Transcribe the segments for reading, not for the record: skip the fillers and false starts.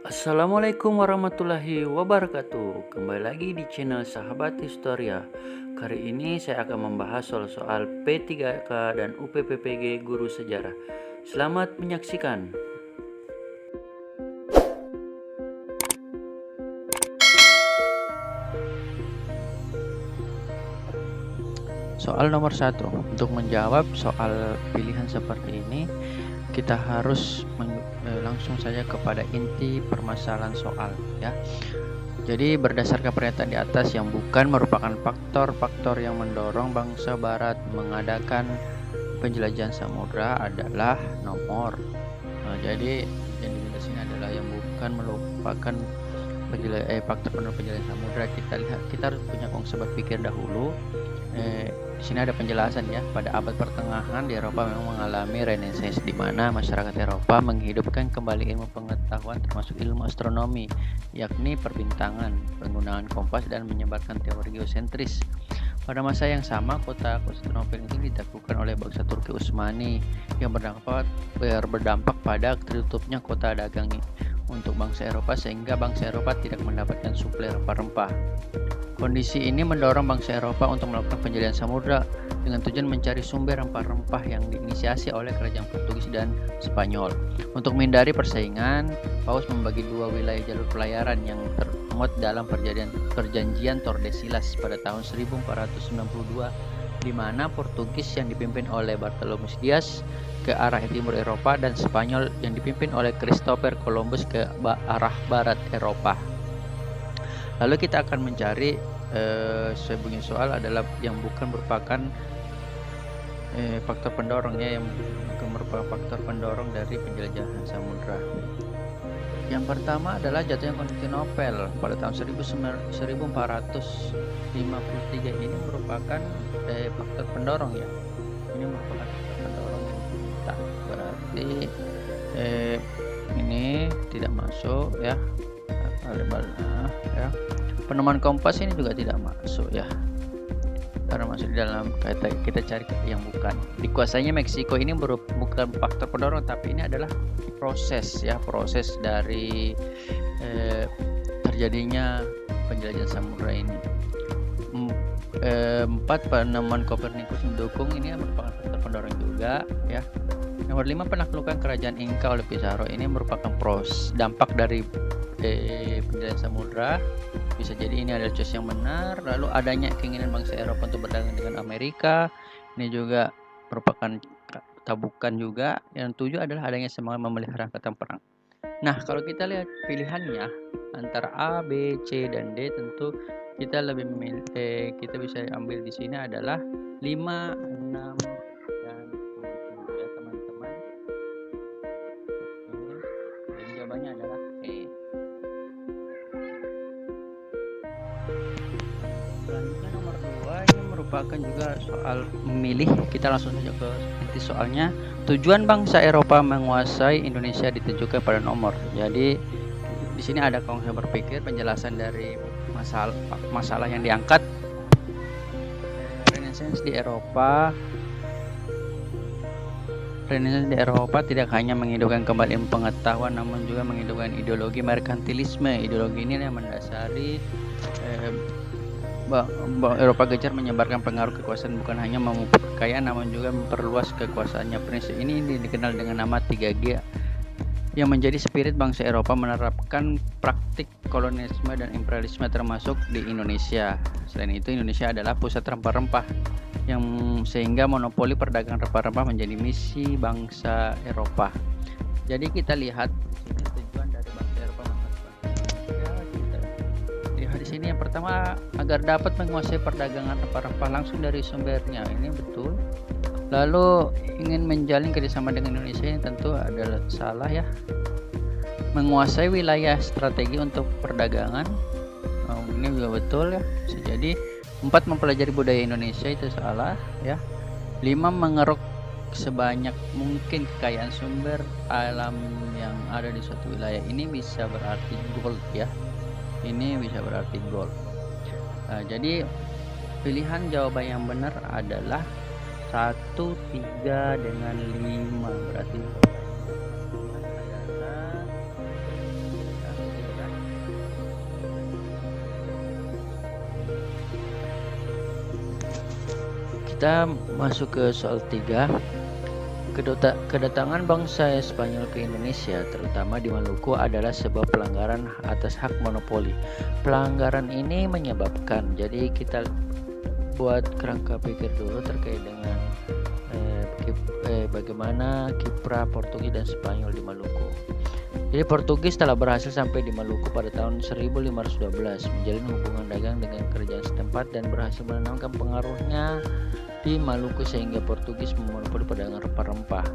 Assalamualaikum warahmatullahi wabarakatuh. Kembali lagi di channel Sahabat Historia. Kali ini saya akan membahas soal-soal P3K dan UPPPG Guru Sejarah. Selamat menyaksikan. Soal nomor 1. Untuk menjawab soal pilihan seperti ini, kita harus langsung saja kepada inti permasalahan soal, ya. Jadi berdasarkan pernyataan di atas yang bukan merupakan faktor-faktor yang mendorong bangsa Barat mengadakan penjelajahan samudra adalah nomor. Jadi yang di sini adalah yang bukan merupakan faktor pendorong penjelajahan samudra. Kita harus punya konsep berpikir dahulu. Di sini ada penjelasan, ya. Pada abad pertengahan di Eropa memang mengalami renaissance, di mana masyarakat Eropa menghidupkan kembali ilmu pengetahuan termasuk ilmu astronomi, yakni perbintangan, penggunaan kompas dan menyebarkan teori geosentris. Pada masa yang sama, kota Konstantinopel itu ditaklukkan oleh bangsa Turki Utsmani yang berdampak pada tertutupnya kota dagang untuk bangsa Eropa, sehingga bangsa Eropa tidak mendapatkan suplai rempah-rempah. Kondisi ini mendorong bangsa Eropa untuk melakukan penjelajahan samudra dengan tujuan mencari sumber rempah-rempah yang diinisiasi oleh kerajaan Portugis dan Spanyol. Untuk menghindari persaingan, Paus membagi dua wilayah jalur pelayaran yang termuat dalam perjanjian Tordesillas pada tahun 1492, di mana Portugis yang dipimpin oleh Bartolomé Dias ke arah timur Eropa dan Spanyol yang dipimpin oleh Christopher Columbus ke arah barat Eropa. Lalu kita akan mencari sebunyi soal adalah yang bukan merupakan faktor pendorongnya, yang bukan merupakan faktor pendorong dari penjelajahan samudra. Yang pertama adalah jatuhnya Konstantinopel pada tahun 1453 ini merupakan faktor pendorong, ya. Ini merupakan faktor pendorong yang kita berarti ini tidak masuk, ya. Ya. Penemuan kompas ini juga tidak masuk, ya, karena masuk di dalam kita cari yang bukan. Dikuasainya Meksiko ini bukan faktor pendorong, tapi ini adalah proses dari terjadinya penjelajahan samudra ini. 4 penemuan Kopernikus mendukung ini merupakan faktor pendorong juga, ya. Nomor 5, penaklukan kerajaan Inca oleh Pizarro ini merupakan dampak dari penjelajahan samudra. Bisa jadi ini adalah choice yang benar. Lalu adanya keinginan bangsa Eropa untuk berdagang dengan Amerika, ini juga merupakan tabukan juga. Yang 7 adalah adanya semangat memelihara angkatan perang. Nah, kalau kita lihat pilihannya antara A, B, C, dan D, tentu kita lebih memilih kita bisa ambil di sini adalah 5, 6, dan 7, ya teman-teman. Jadi jawabannya adalah E. Selanjutnya nomor 2, ini merupakan juga soal memilih. Kita langsung saja ke inti soalnya. Tujuan bangsa Eropa menguasai Indonesia ditujukan pada nomor. Jadi di sini ada konsep berpikir, penjelasan dari masalah yang diangkat. Renaissance di Eropa tidak hanya menghidupkan kembali ilmu pengetahuan, namun juga menghidupkan ideologi merkantilisme. Ideologi ini yang mendasari Eropa gencar menyebarkan pengaruh kekuasaan, bukan hanya memupuk kekayaan namun juga memperluas kekuasaannya. Prinsip ini dikenal dengan nama 3G, yang menjadi spirit bangsa Eropa menerapkan praktik kolonialisme dan imperialisme termasuk di Indonesia. Selain itu, Indonesia adalah pusat rempah-rempah, yang sehingga monopoli perdagangan rempah-rempah menjadi misi bangsa Eropa. Jadi kita lihat ini tujuan dari bangsa Eropa di sini. Yang pertama, agar dapat menguasai perdagangan rempah-rempah langsung dari sumbernya. Ini betul. Lalu ingin menjalin kerjasama dengan Indonesia, ini tentu adalah salah, ya. Menguasai wilayah strategi untuk perdagangan, ini juga betul, ya. Bisa jadi. 4, mempelajari budaya Indonesia, itu salah, ya. 5, mengeruk sebanyak mungkin kekayaan sumber alam yang ada di suatu wilayah. Ini bisa berarti gold, ya. Ini bisa berarti gold. Jadi pilihan jawaban yang benar adalah 1, 3, dengan 5. Berarti Kita masuk ke soal 3. Kedatangan bangsa Spanyol ke Indonesia, terutama di Maluku, adalah sebuah pelanggaran atas hak monopoli. Pelanggaran ini menyebabkan, jadi kita buat kerangka pikir dulu terkait dengan bagaimana kiprah Portugis dan Spanyol di Maluku. Jadi Portugis telah berhasil sampai di Maluku pada tahun 1512, menjalin hubungan dagang dengan kerajaan setempat dan berhasil menanamkan pengaruhnya di Maluku sehingga Portugis memonopoli perdagangan rempah-rempah.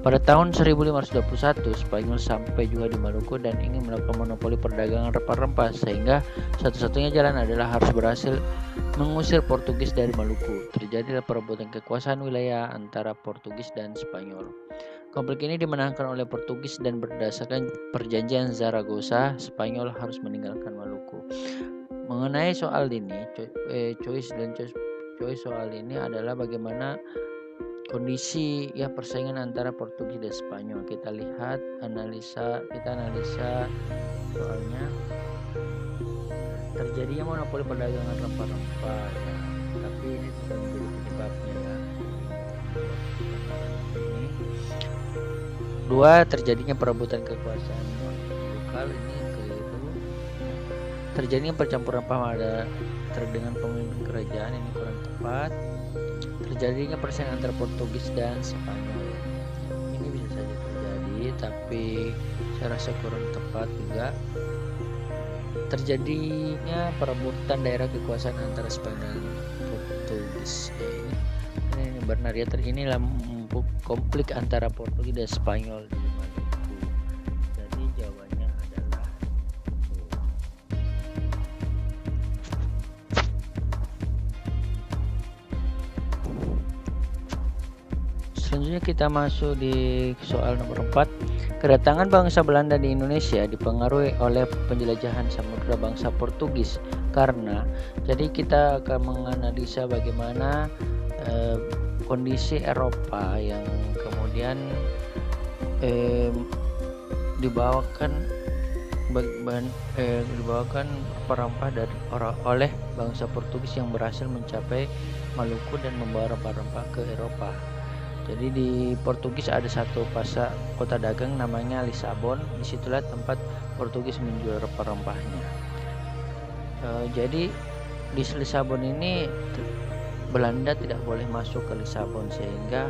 Pada tahun 1521, Spanyol sampai juga di Maluku dan ingin melakukan monopoli perdagangan rempah-rempah, sehingga satu-satunya jalan adalah harus berhasil mengusir Portugis dari Maluku. Terjadilah perebutan kekuasaan wilayah antara Portugis dan Spanyol. Konflik ini dimenangkan oleh Portugis dan berdasarkan perjanjian Zaragoza, Spanyol harus meninggalkan Maluku. Mengenai soal ini, choice soal ini adalah bagaimana kondisi persaingan antara Portugis dan Spanyol. Kita analisa soalnya. Terjadinya monopoli perdagangan rempah-rempah ya, tapi ini tidak menjadi penyebabnya ya. Ini 2. Terjadinya perebutan kekuasaan lokal, ini keliru. Terjadinya percampuran paham ada dengan pemimpin kerajaan, ini kurang tepat. Terjadinya persaingan antara Portugis dan Spanyol, ini bisa saja terjadi tapi saya rasa kurang tepat juga. Terjadinya perebutan daerah kekuasaan antara Spanyol dan Portugis, ini benar ya. Inilah konflik antara Portugis dan Spanyol di Maluku. Jadi jawabannya adalah selanjutnya kita masuk di soal nomor 4. Kedatangan bangsa Belanda di Indonesia dipengaruhi oleh penjelajahan samudra bangsa Portugis. Karena jadi kita akan menganalisa bagaimana kondisi Eropa yang kemudian dibawakan rempah-rempah oleh bangsa Portugis yang berhasil mencapai Maluku dan membawa rempah-rempah ke Eropa. Jadi di Portugis ada satu kota dagang namanya Lisabon. Disitulah tempat Portugis menjual rempah-rempahnya. Jadi di Lisabon ini Belanda tidak boleh masuk ke Lisabon, sehingga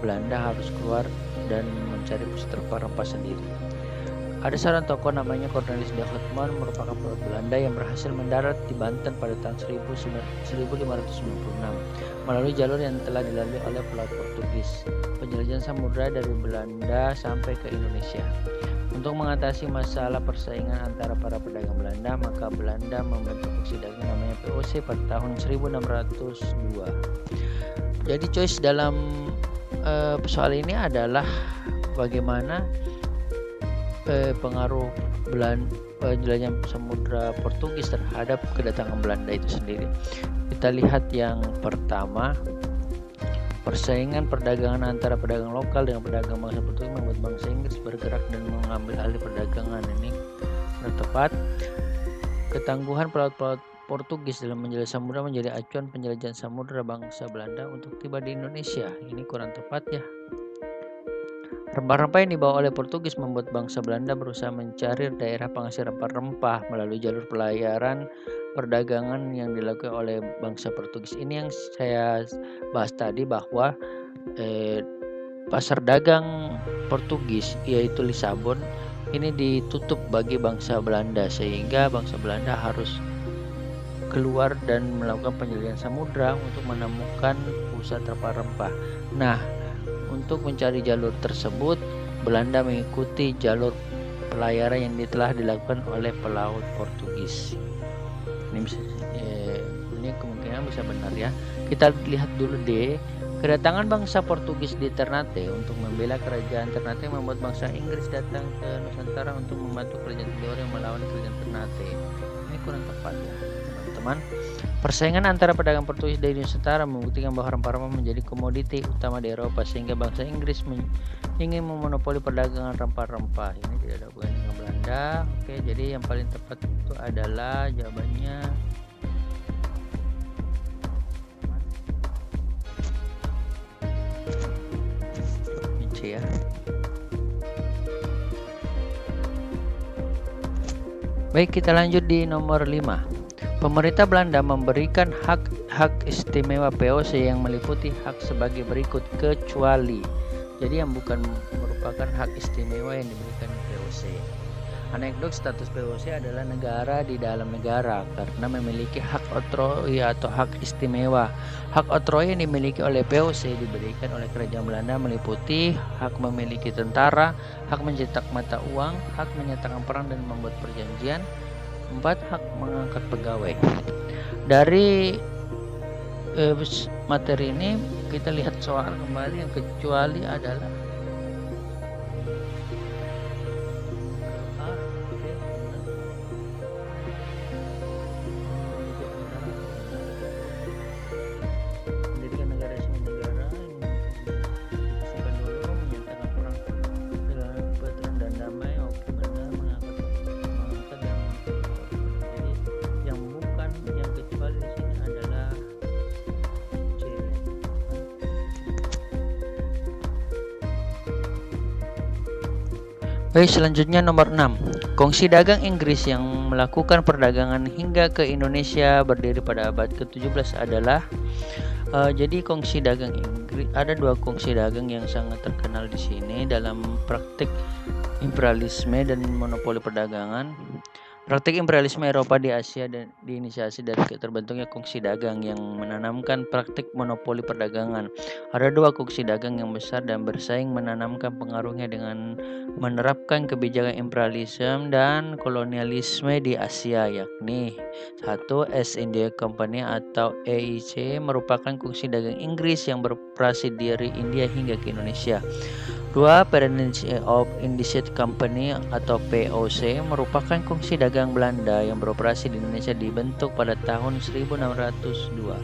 Belanda harus keluar dan mencari pusat rempah-rempah sendiri. Ada seorang tokoh namanya Cornelis de Houtman, merupakan pelaut Belanda yang berhasil mendarat di Banten pada tahun 1596 melalui jalur yang telah dilalui oleh pelaut Portugis. Penjelajahan samudra dari Belanda sampai ke Indonesia. Untuk mengatasi masalah persaingan antara para pedagang Belanda, maka Belanda membentuk faksi dagang namanya VOC pada tahun 1602. Jadi choice dalam soal ini adalah bagaimana pengaruh penjelajahan samudra Portugis terhadap kedatangan Belanda itu sendiri. Kita lihat yang pertama, persaingan perdagangan antara pedagang lokal dengan pedagang bangsa Portugis membuat bangsa Inggris bergerak dan mengambil alih perdagangan. Ini kurang tepat. Ketangguhan pelaut-pelaut Portugis dalam menjelajah samudra menjadi acuan penjelajahan samudra bangsa Belanda untuk tiba di Indonesia. Ini kurang tepat ya. Rempah-rempah yang dibawa oleh Portugis membuat bangsa Belanda berusaha mencari daerah penghasil rempah-rempah melalui jalur pelayaran perdagangan yang dilakukan oleh bangsa Portugis. Ini yang saya bahas tadi, bahwa pasar dagang Portugis yaitu Lisabon ini ditutup bagi bangsa Belanda, sehingga bangsa Belanda harus keluar dan melakukan penjelajahan samudra untuk menemukan pusat rempah-rempah. Nah, untuk mencari jalur tersebut, Belanda mengikuti jalur pelayaran yang telah dilakukan oleh pelaut Portugis. Ini kemungkinan bisa benar ya. Kita lihat dulu D. Kedatangan bangsa Portugis di Ternate untuk membela kerajaan Ternate membuat bangsa Inggris datang ke Nusantara untuk membantu kerajaan Tidore yang melawan kerajaan Ternate. Ini kurang tepat ya, teman-teman. Persaingan antara pedagang Portugis dari Nusantara membuktikan bahwa rempah-rempah menjadi komoditi utama di Eropa, sehingga bangsa Inggris ingin memonopoli perdagangan rempah-rempah. Ini tidak ada hubungan dengan Belanda. Oke, jadi yang paling tepat itu adalah jawabannya ya. Baik, kita lanjut di nomor 5. Pemerintah Belanda memberikan hak istimewa VOC yang meliputi hak sebagai berikut kecuali. Jadi yang bukan merupakan hak istimewa yang diberikan VOC. Anekdot status VOC adalah negara di dalam negara karena memiliki hak otroy atau hak istimewa. Hak otroy yang dimiliki oleh VOC diberikan oleh Kerajaan Belanda meliputi hak memiliki tentara, hak mencetak mata uang, hak menyatakan perang dan membuat perjanjian. 4. Hak mengangkat pegawai. Dari materi ini kita lihat soal kembali yang kecuali adalah mendirikan negara resmi negara yang dulu menyatakan perang dengan kebetulan dan damai. Oke, benar, mengangkat dan jadi yang bukan yang kecuali di sini adalah C. Baik, selanjutnya nomor 6. Kongsi dagang Inggris yang melakukan perdagangan hingga ke Indonesia berdiri pada abad ke-17 adalah jadi kongsi dagang Inggris, ada 2 kongsi dagang yang sangat terkenal di sini dalam praktik imperialisme dan monopoli perdagangan. Praktik imperialisme Eropa di Asia dan diinisiasi dari terbentuknya kongsi dagang yang menanamkan praktik monopoli perdagangan. Ada 2 kongsi dagang yang besar dan bersaing menanamkan pengaruhnya dengan menerapkan kebijakan imperialisme dan kolonialisme di Asia, yakni 1. East India Company atau EIC merupakan kongsi dagang Inggris yang beroperasi dari India hingga ke Indonesia. 2. Presidency of Indian Company atau POC merupakan kongsi dagang Belanda yang beroperasi di Indonesia, dibentuk pada tahun 1602.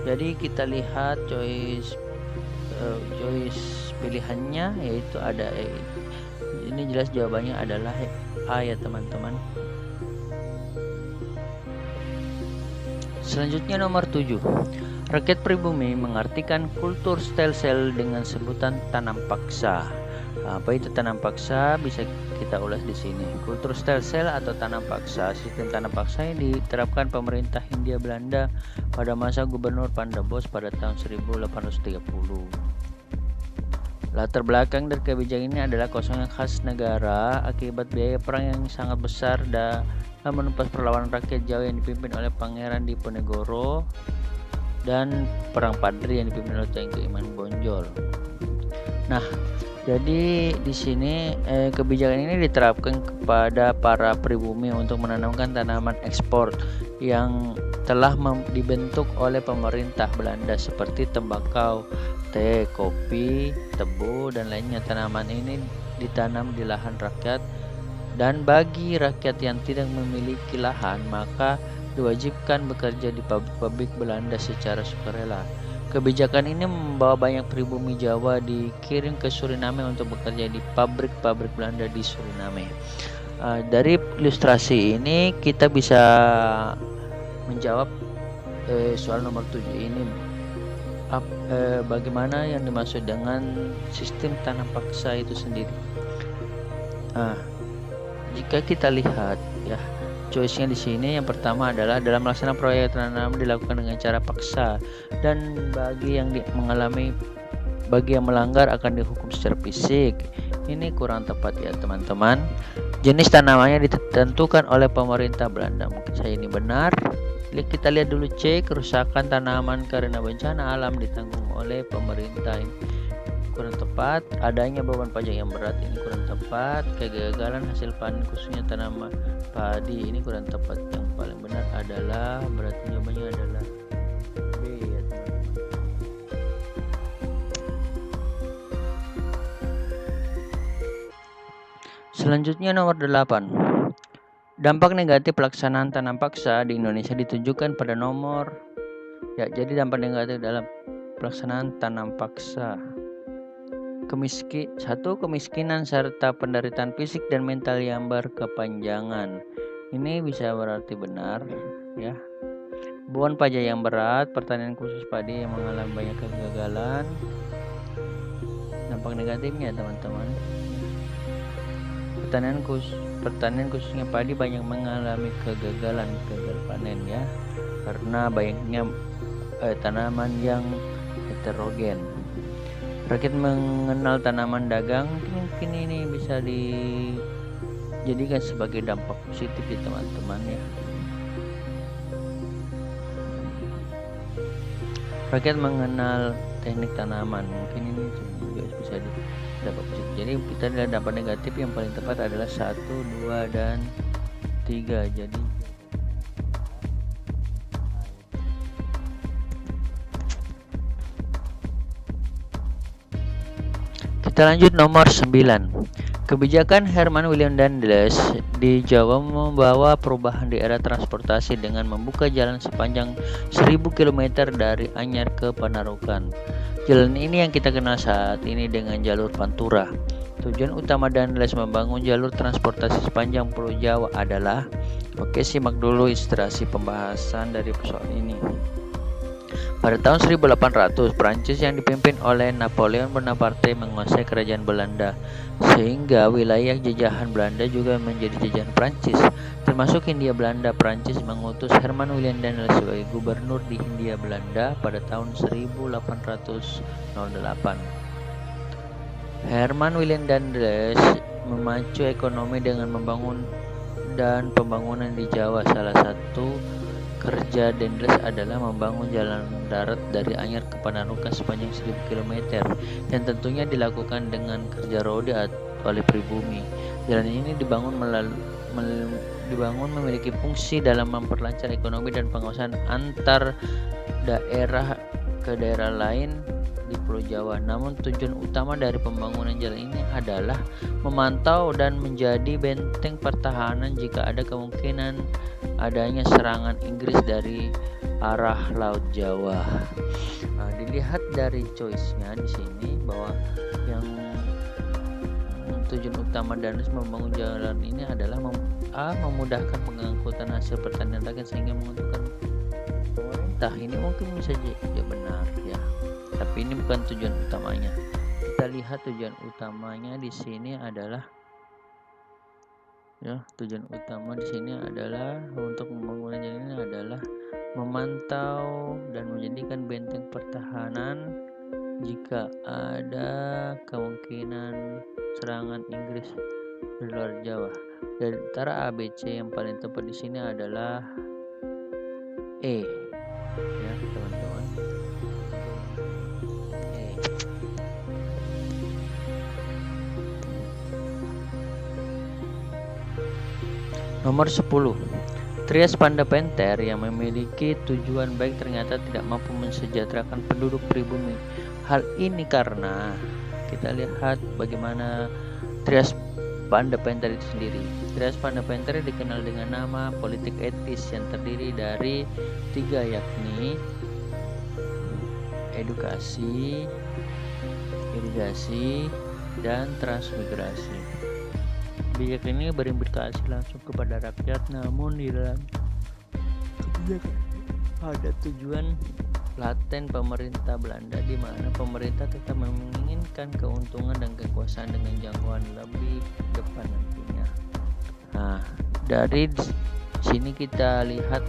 Jadi kita lihat choice pilihannya yaitu ada ini jelas jawabannya adalah A ya teman-teman. Selanjutnya nomor 7. Rakyat pribumi mengartikan kultur stelsel dengan sebutan tanam paksa. Apa itu tanam paksa? Bisa kita ulas di sini. Kultur stelsel atau tanam paksa, sistem tanam paksa yang diterapkan pemerintah Hindia Belanda pada masa Gubernur Pandabos pada tahun 1830. Latar belakang dari kebijakan ini adalah kosongnya khas negara akibat biaya perang yang sangat besar dan menumpas perlawanan rakyat Jawa yang dipimpin oleh Pangeran Diponegoro dan perang Padri yang dipimpin oleh Tengku Iman Bonjol. Nah, jadi di sini kebijakan ini diterapkan kepada para pribumi untuk menanamkan tanaman ekspor yang telah dibentuk oleh pemerintah Belanda seperti tembakau, teh, kopi, tebu dan lainnya. Tanaman ini ditanam di lahan rakyat dan bagi rakyat yang tidak memiliki lahan maka diwajibkan bekerja di pabrik-pabrik Belanda secara sukarela. Kebijakan ini membawa banyak pribumi Jawa dikirim ke Suriname untuk bekerja di pabrik-pabrik Belanda di Suriname. Dari ilustrasi ini kita bisa menjawab soal nomor 7 ini. Bagaimana yang dimaksud dengan sistem tanam paksa itu sendiri? Jika kita lihat ya, choice-nya di sini yang pertama adalah dalam melaksanakan proyek tanam dilakukan dengan cara paksa dan bagi yang melanggar akan dihukum secara fisik. Ini kurang tepat ya teman-teman. Jenis tanamannya ditentukan oleh pemerintah Belanda. Mungkin saya ini benar. Kita lihat dulu C, kerusakan tanaman karena bencana alam ditanggung oleh pemerintah. Kurang tepat. Adanya beban pajak yang berat, ini kurang tepat. Kegagalan hasil panen khususnya tanaman padi, ini kurang tepat. Yang paling benar adalah berarti jawabannya adalah B ya teman-teman. Selanjutnya nomor 8. Dampak negatif pelaksanaan tanam paksa di Indonesia ditunjukkan pada nomor ya. Jadi dampak negatif dalam pelaksanaan tanam paksa. 1. Kemiskinan serta penderitaan fisik dan mental yang berkepanjangan. Ini bisa berarti benar ya. Beban pajak yang berat, pertanian khusus padi yang mengalami banyak kegagalan. Dampak dampak negatifnya teman-teman. Pertanian khususnya padi banyak mengalami gagal panen ya, karena banyaknya tanaman yang heterogen. Rakyat mengenal tanaman dagang, mungkin ini bisa dijadikan sebagai dampak positif ya teman-teman ya. Rakyat mengenal teknik tanaman, mungkin ini juga bisa dampak positif. Jadi kita lihat dampak negatif yang paling tepat adalah 1, 2, dan 3. Jadi kita lanjut nomor 9. Kebijakan Herman Willem Daendels di Jawa membawa perubahan di era transportasi dengan membuka jalan sepanjang 1000 km dari Anyar ke Panarukan. Jalan ini yang kita kenal saat ini dengan jalur Pantura. Tujuan utama Daendels membangun jalur transportasi sepanjang Pulau Jawa adalah, oke, simak dulu ilustrasi pembahasan dari persoalan ini. Pada tahun 1800, Prancis yang dipimpin oleh Napoleon Bonaparte menguasai kerajaan Belanda, sehingga wilayah jajahan Belanda juga menjadi jajahan Prancis, termasuk Hindia Belanda. Prancis mengutus Herman Willem Daendels sebagai gubernur di Hindia Belanda pada tahun 1808. Herman Willem Daendels memacu ekonomi dengan pembangunan di Jawa. Salah satu kerja Daendels adalah membangun jalan darat dari Anyar ke Panarukan sepanjang 1000 km yang tentunya dilakukan dengan kerja roda oleh pribumi. Jalan ini dibangun memiliki fungsi dalam memperlancar ekonomi dan penguasaan antar daerah ke daerah lain di Pulau Jawa. Namun tujuan utama dari pembangunan jalan ini adalah memantau dan menjadi benteng pertahanan jika ada kemungkinan adanya serangan Inggris dari arah Laut Jawa. Nah, dilihat dari choice-nya di sini bahwa yang tujuan utama Daendels membangun jalan ini adalah memudahkan pengangkutan hasil pertanian rakyat sehingga menguntungkan pemerintah. Ini mungkin bisa jadi benar ya, tapi ini bukan tujuan utamanya. Kita lihat tujuan utamanya di sini adalah tujuan utama di sini adalah untuk pembangunan jalan ini adalah memantau dan menjadikan benteng pertahanan jika ada kemungkinan serangan Inggris di luar Jawa. Dari antara ABC yang paling tepat di sini adalah E ya teman-teman. Nomor 10. Trias Pandapenter yang memiliki tujuan baik ternyata tidak mampu mensejahterakan penduduk pribumi. Hal ini karena kita lihat bagaimana Trias Pandapenter itu sendiri. Trias Pandapenter dikenal dengan nama politik etis yang terdiri dari 3, yakni edukasi, irigasi, dan transmigrasi. Kebijakan ini berimplikasi langsung kepada rakyat, namun di dalam kebijakan ada tujuan laten pemerintah Belanda, di mana pemerintah tetap menginginkan keuntungan dan kekuasaan dengan jangkauan lebih depan nantinya. Nah, dari sini kita lihat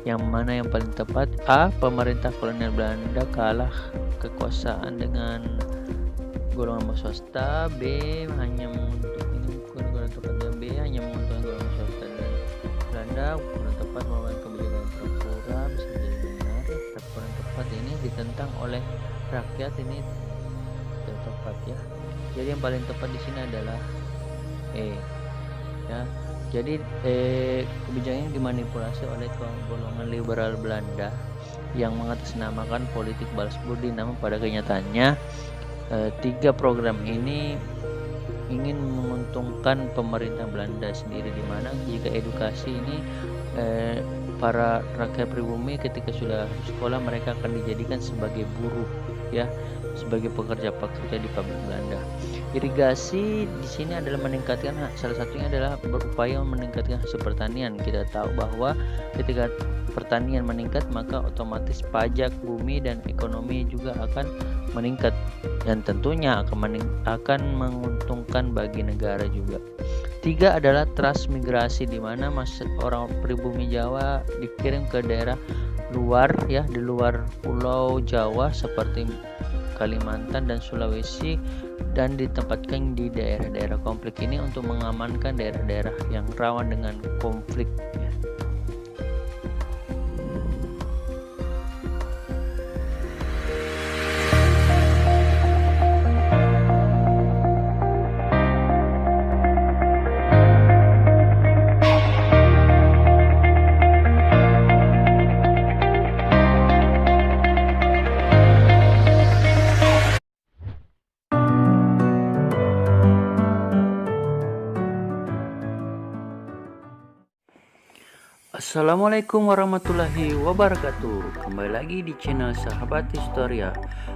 yang mana yang paling tepat. A. Pemerintah kolonial Belanda kalah kekuasaan dengan golongan swasta. B. Hanya golongan swasta dan Belanda. Kurang tepat merupakan kebijakan pura-pura, bisa jadi benar. Tapi kurang tepat ini ditentang oleh rakyat, ini tidak tepat ya. Jadi yang paling tepat di sini adalah E ya. Jadi kebijakan ini dimanipulasi oleh golongan liberal Belanda yang mengatasnamakan politik balas budi. Namun pada kenyataannya 3 program ini ingin menguntungkan pemerintah Belanda sendiri, di mana jika edukasi ini para rakyat pribumi ketika sudah sekolah mereka akan dijadikan sebagai buruh ya. sebagai pekerja-pekerja di pabrik Belanda. Irigasi di sini adalah meningkatkan, salah satunya adalah berupaya meningkatkan hasil pertanian. Kita tahu bahwa ketika pertanian meningkat, maka otomatis pajak bumi dan ekonomi juga akan meningkat, dan tentunya akan menguntungkan bagi negara juga. 3 adalah transmigrasi, di mana orang pribumi Jawa dikirim ke daerah luar, ya, di luar Pulau Jawa seperti Kalimantan dan Sulawesi, dan ditempatkan di daerah-daerah konflik ini untuk mengamankan daerah-daerah yang rawan dengan konflik. Assalamualaikum warahmatullahi wabarakatuh. Kembali lagi di channel Sahabat Historia.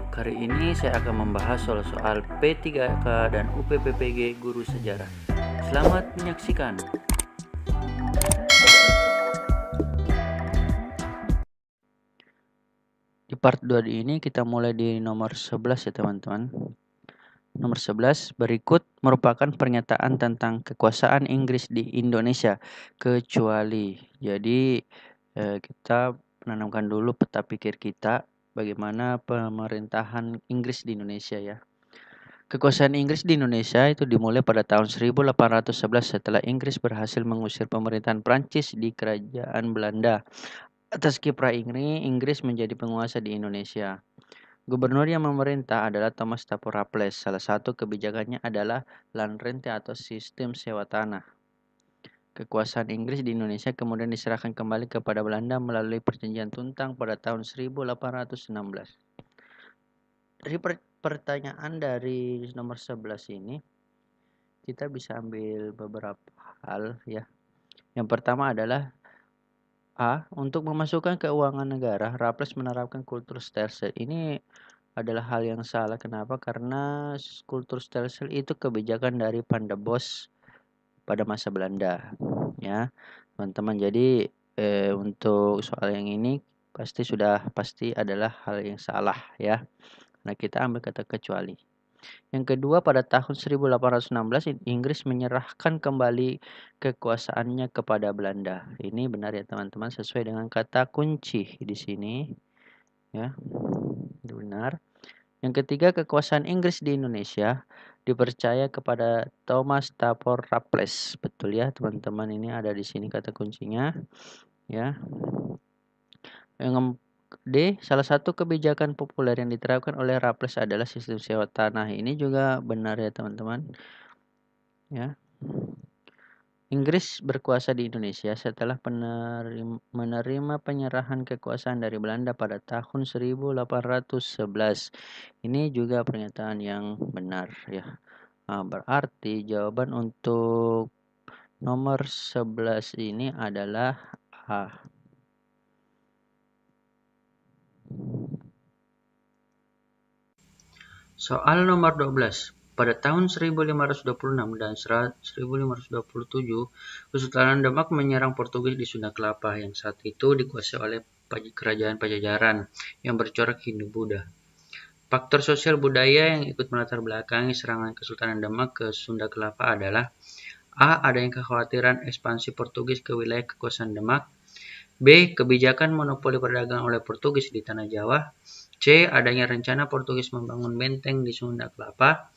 Kali ini saya akan membahas soal P3K dan UPPPG Guru Sejarah. Selamat menyaksikan. Di part 2 ini kita mulai di nomor 11 ya teman-teman. Nomor 11 berikut merupakan pernyataan tentang kekuasaan Inggris di Indonesia, kecuali. Jadi kita menanamkan dulu peta pikir kita bagaimana pemerintahan Inggris di Indonesia ya. Kekuasaan Inggris di Indonesia itu dimulai pada tahun 1811 setelah Inggris berhasil mengusir pemerintahan Prancis di kerajaan Belanda. Atas kiprah Inggris menjadi penguasa di Indonesia. Gubernur yang memerintah adalah Thomas Stafford Raffles. Salah satu kebijakannya adalah land rent atau sistem sewa tanah. Kekuasaan Inggris di Indonesia kemudian diserahkan kembali kepada Belanda melalui Perjanjian Tuntang pada tahun 1816. Dari pertanyaan dari nomor 11 ini, kita bisa ambil beberapa hal ya. Yang pertama adalah A. Untuk memasukkan keuangan negara, Raffles menerapkan kultur Sterzel. Ini adalah hal yang salah. Kenapa? Karena kultur Sterzel itu kebijakan dari Pandebos pada masa Belanda, ya teman-teman. Jadi untuk soal yang ini pasti adalah hal yang salah ya. Nah, kita ambil kata kecuali. Yang kedua, pada tahun 1816 Inggris menyerahkan kembali kekuasaannya kepada Belanda. Ini benar ya teman-teman, sesuai dengan kata kunci di sini. Ya, benar. Yang ketiga, kekuasaan Inggris di Indonesia dipercaya kepada Thomas Stafford Raffles. Betul ya teman-teman, ini ada di sini kata kuncinya. Ya. Yang D, salah satu kebijakan populer yang diterapkan oleh Raffles adalah sistem sewa tanah. Ini juga benar ya teman-teman. Ya. Inggris berkuasa di Indonesia setelah menerima penyerahan kekuasaan dari Belanda pada tahun 1811. Ini juga pernyataan yang benar ya. Nah, berarti jawaban untuk nomor 11 ini adalah A. Soal nomor 12. Pada tahun 1526 dan 1527, Kesultanan Demak menyerang Portugis di Sunda Kelapa yang saat itu dikuasai oleh kerajaan Pajajaran yang bercorak Hindu-Buddha. Faktor sosial budaya yang ikut melatar belakangi serangan Kesultanan Demak ke Sunda Kelapa adalah A. Adanya kekhawatiran ekspansi Portugis ke wilayah kekuasaan Demak. B. Kebijakan monopoli perdagangan oleh Portugis di tanah Jawa. C. Adanya rencana Portugis membangun benteng di Sunda Kelapa.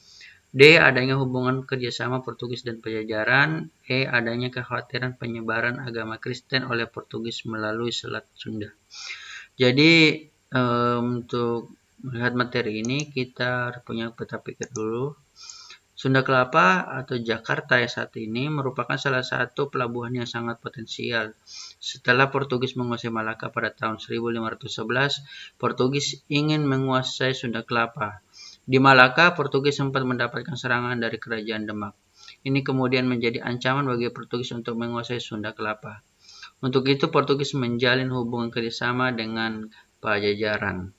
D. Adanya hubungan kerjasama Portugis dan Pajajaran. E. Adanya kekhawatiran penyebaran agama Kristen oleh Portugis melalui Selat Sunda. Jadi untuk melihat materi ini kita punya peta pikir dulu. Sunda Kelapa atau Jakarta saat ini merupakan salah satu pelabuhan yang sangat potensial. Setelah Portugis menguasai Malaka pada tahun 1511, Portugis ingin menguasai Sunda Kelapa. Di Malaka, Portugis sempat mendapatkan serangan dari kerajaan Demak. Ini kemudian menjadi ancaman bagi Portugis untuk menguasai Sunda Kelapa. Untuk itu, Portugis menjalin hubungan kerjasama dengan Pajajaran.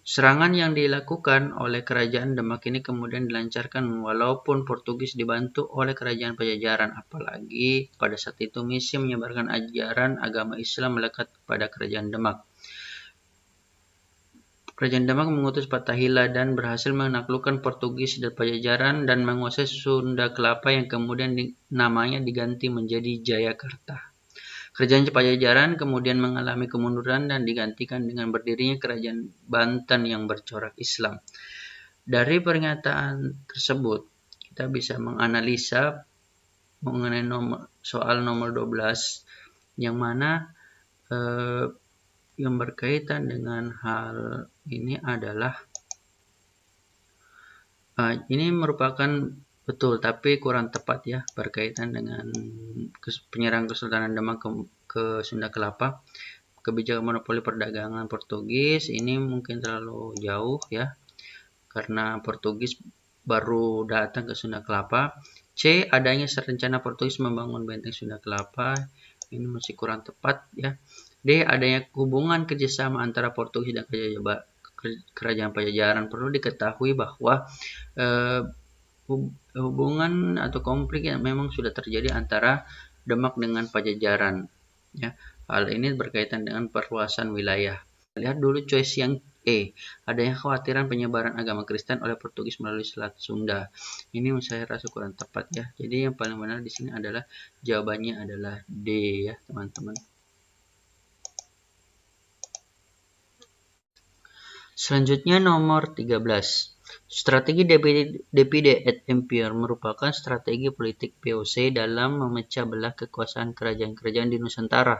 Serangan yang dilakukan oleh kerajaan Demak ini kemudian dilancarkan walaupun Portugis dibantu oleh kerajaan Pajajaran, apalagi pada saat itu misi menyebarkan ajaran agama Islam melekat pada kerajaan Demak. Kerajaan Demak mengutus Fathahillah dan berhasil menaklukkan Portugis dan Pajajaran dan menguasai Sunda Kelapa yang kemudian namanya diganti menjadi Jayakarta. Kerajaan Pajajaran kemudian mengalami kemunduran dan digantikan dengan berdirinya Kerajaan Banten yang bercorak Islam. Dari pernyataan tersebut, kita bisa menganalisa mengenai soal nomor 12, yang mana yang berkaitan dengan hal ini adalah ini merupakan betul tapi kurang tepat ya, berkaitan dengan penyerang Kesultanan Demak ke Sunda Kelapa. Kebijakan monopoli perdagangan Portugis ini mungkin terlalu jauh ya, karena Portugis baru datang ke Sunda Kelapa. C. Adanya rencana Portugis membangun benteng Sunda Kelapa, ini masih kurang tepat ya. D. Adanya hubungan kerjasama antara Portugis dan Kerajaan Pajajaran. Perlu diketahui bahwa hubungan atau konflik yang memang sudah terjadi antara Demak dengan Pajajaran ya. Hal ini berkaitan dengan perluasan wilayah. Lihat dulu choice yang E. Adanya kekhawatiran penyebaran agama Kristen oleh Portugis melalui Selat Sunda. Ini saya rasa kurang tepat ya. Jadi yang paling benar di sini adalah jawabannya adalah D ya, teman-teman. Selanjutnya nomor 13. Strategi divide et impera merupakan strategi politik POC dalam memecah belah kekuasaan kerajaan-kerajaan di Nusantara.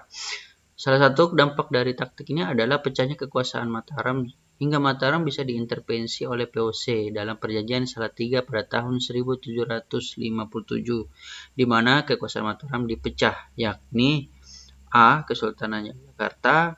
Salah satu dampak dari taktik ini adalah pecahnya kekuasaan Mataram hingga Mataram bisa diintervensi oleh POC dalam Perjanjian Salatiga pada tahun 1757, di mana kekuasaan Mataram dipecah, yakni A. Kesultanan Yogyakarta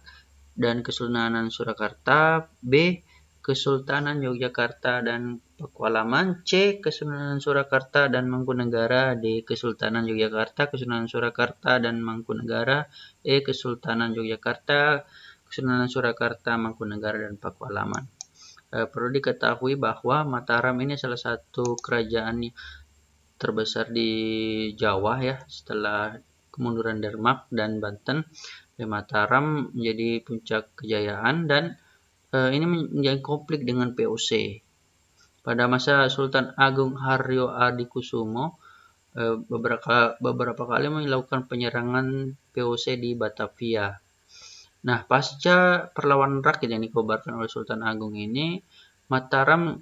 dan Kesultanan Surakarta, B. Kesultanan Yogyakarta dan Pakualaman, C. Kesultanan Surakarta dan Mangkunegara, D. Kesultanan Yogyakarta, Kesultanan Surakarta dan Mangkunegara, E. Kesultanan Yogyakarta, Kesultanan Surakarta, Mangkunegara dan Pakualaman. Perlu diketahui bahwa Mataram ini salah satu kerajaan terbesar di Jawa ya, setelah kemunduran Demak dan Banten. Mataram menjadi puncak kejayaan dan ini menjadi konflik dengan POC. Pada masa Sultan Agung Haryo Adikusumo beberapa kali melakukan penyerangan POC di Batavia. Nah, pasca perlawanan rakyat yang dikobarkan oleh Sultan Agung ini, Mataram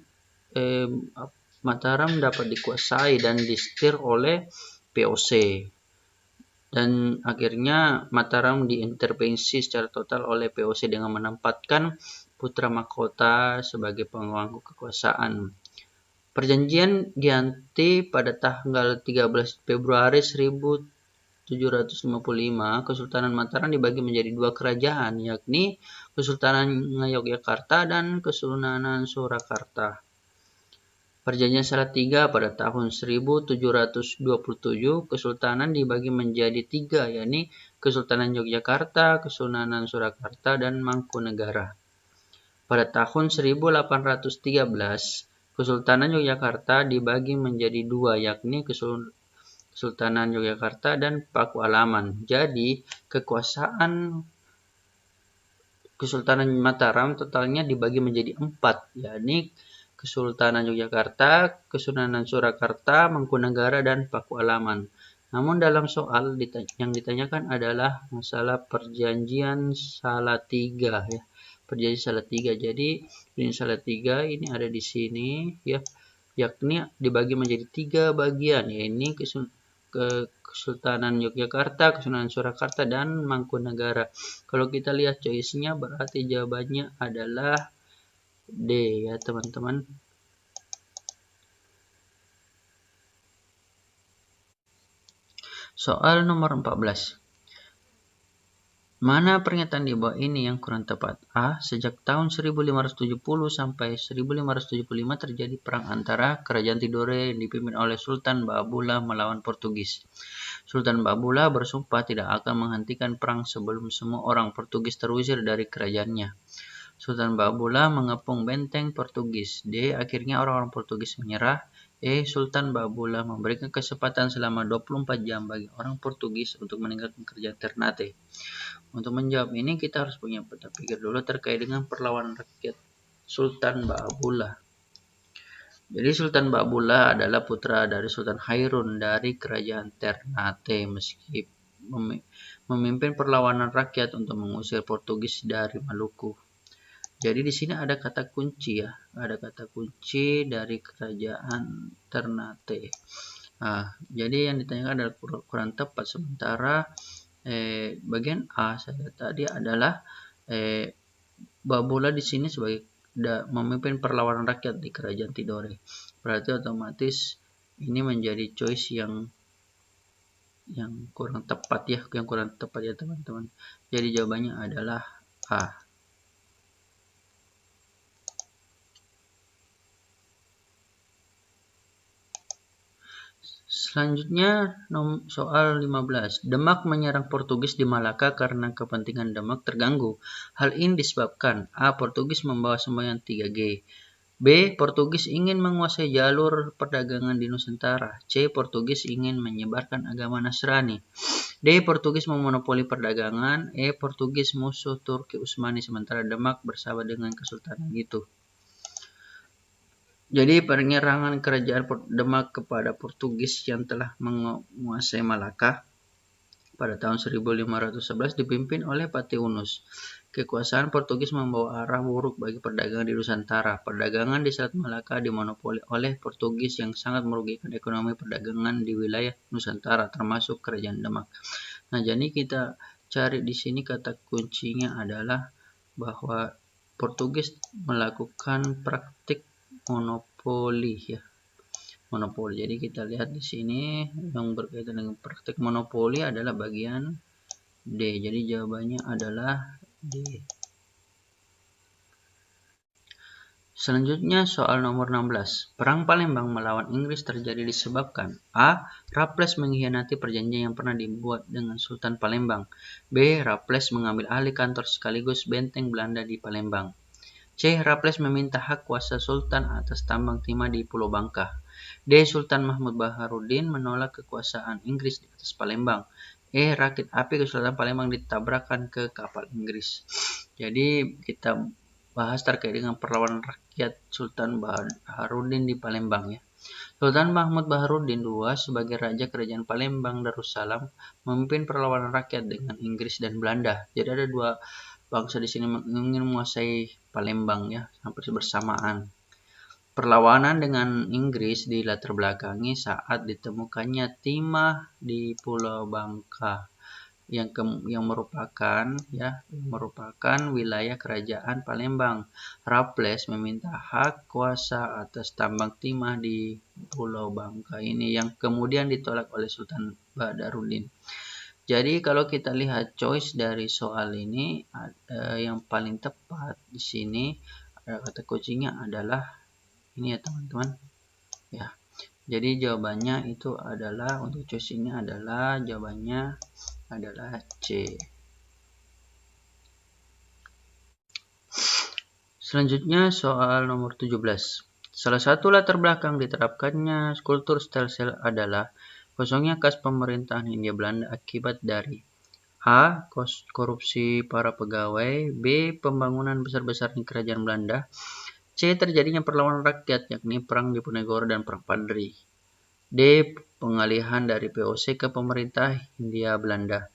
dapat dikuasai dan disetir oleh POC. Dan akhirnya Mataram diintervensi secara total oleh POC dengan menempatkan putra mahkota sebagai pemangku kekuasaan. Perjanjian Giyanti pada tanggal 13 Februari 1755, Kesultanan Mataram dibagi menjadi dua kerajaan, yakni Kesultanan Yogyakarta dan Kesultanan Surakarta. Perjanjian Salatiga pada tahun 1727, Kesultanan dibagi menjadi tiga, yakni Kesultanan Yogyakarta, Kesultanan Surakarta, dan Mangkunegara. Pada tahun 1813, Kesultanan Yogyakarta dibagi menjadi dua, yakni Kesultanan Yogyakarta dan Pakualaman. Jadi, kekuasaan Kesultanan Mataram totalnya dibagi menjadi 4, yakni Kesultanan Yogyakarta, Kesultanan Surakarta, Mangkunegara, dan Pakualaman. Namun dalam soal yang ditanyakan adalah masalah Perjanjian Salatiga ya. Perjanjian Salatiga. Jadi Perjanjian Salatiga ini ada di sini ya, yakni dibagi menjadi 3 bagian, yaitu Kesultanan Yogyakarta, Kesultanan Surakarta, dan Mangkunegara. Kalau kita lihat choice-nya berarti jawabannya adalah D ya, teman-teman. Soal nomor 14. Mana pernyataan di bawah ini yang kurang tepat? A. Sejak tahun 1570 sampai 1575 terjadi perang antara Kerajaan Tidore yang dipimpin oleh Sultan Baabullah melawan Portugis. Sultan Baabullah bersumpah tidak akan menghentikan perang sebelum semua orang Portugis terusir dari kerajaannya. Sultan Ba'abullah mengepung benteng Portugis. D. Akhirnya orang-orang Portugis menyerah. E. Sultan Ba'abullah memberikan kesempatan selama 24 jam bagi orang Portugis untuk meninggalkan kerajaan Ternate. Untuk menjawab ini kita harus punya peta pikir dulu terkait dengan perlawanan rakyat Sultan Ba'abullah. Jadi Sultan Ba'abullah adalah putra dari Sultan Hairun dari kerajaan Ternate, meski memimpin perlawanan rakyat untuk mengusir Portugis dari Maluku. Jadi di sini ada kata kunci ya, ada kata kunci dari kerajaan Ternate. Nah, jadi yang ditanyakan adalah kurang tepat, sementara bagian A saya tadi adalah Ba'abullah di sini sebagai memimpin perlawanan rakyat di kerajaan Tidore. Berarti otomatis ini menjadi choice yang kurang tepat ya, teman-teman. Jadi jawabannya adalah A. Selanjutnya soal 15. Demak menyerang Portugis di Malaka karena kepentingan Demak terganggu. Hal ini disebabkan A. Portugis membawa semboyan 3G. B. Portugis ingin menguasai jalur perdagangan di Nusantara. C. Portugis ingin menyebarkan agama Nasrani. D. Portugis memonopoli perdagangan. E. Portugis musuh Turki Utsmani sementara Demak bersahabat dengan kesultanan itu. Jadi penyerangan kerajaan Demak kepada Portugis yang telah menguasai Malaka pada tahun 1511 dipimpin oleh Patiunus. Kekuasaan Portugis membawa arah buruk bagi perdagangan di Nusantara. Perdagangan di Selat Malaka dimonopoli oleh Portugis yang sangat merugikan ekonomi perdagangan di wilayah Nusantara, termasuk kerajaan Demak. Nah, jadi kita cari di sini kata kuncinya adalah bahwa Portugis melakukan praktik monopoli ya. Monopoli. Jadi kita lihat di sini yang berkaitan dengan praktik monopoli adalah bagian D. Jadi jawabannya adalah D. Selanjutnya soal nomor 16. Perang Palembang melawan Inggris terjadi disebabkan A. Raffles mengkhianati perjanjian yang pernah dibuat dengan Sultan Palembang. B. Raffles mengambil alih kantor sekaligus benteng Belanda di Palembang. C. Raffles meminta hak kuasa Sultan atas tambang timah di Pulau Bangka. D. Sultan Mahmud Baharudin menolak kekuasaan Inggris di atas Palembang. E. Rakit api Kesultanan Palembang ditabrakkan ke kapal Inggris. Jadi kita bahas terkait dengan perlawanan rakyat Sultan Baharudin di Palembang ya. Sultan Mahmud Baharudin II sebagai Raja Kerajaan Palembang Darussalam memimpin perlawanan rakyat dengan Inggris dan Belanda. Jadi ada dua bangsa di sini ingin menguasai Palembang ya, hampir bersamaan. Perlawanan dengan Inggris dilatar belakangi saat ditemukannya timah di Pulau Bangka yang merupakan wilayah kerajaan Palembang. Raffles meminta hak kuasa atas tambang timah di Pulau Bangka ini yang kemudian ditolak oleh Sultan Baharudin. Jadi kalau kita lihat choice dari soal ini yang paling tepat di sini kata kuncinya adalah ini ya teman-teman ya. Jadi jawabannya itu adalah untuk choice ini adalah jawabannya adalah C. Selanjutnya soal nomor 17. Salah satu latar belakang diterapkannya kultur stelsel adalah kosongnya kas pemerintahan Hindia Belanda akibat dari A. Korupsi para pegawai. B. Pembangunan besar-besaran kerajaan Belanda. C. Terjadinya perlawanan rakyat yakni Perang Diponegoro dan Perang Padri. D. Pengalihan dari VOC ke pemerintah Hindia Belanda.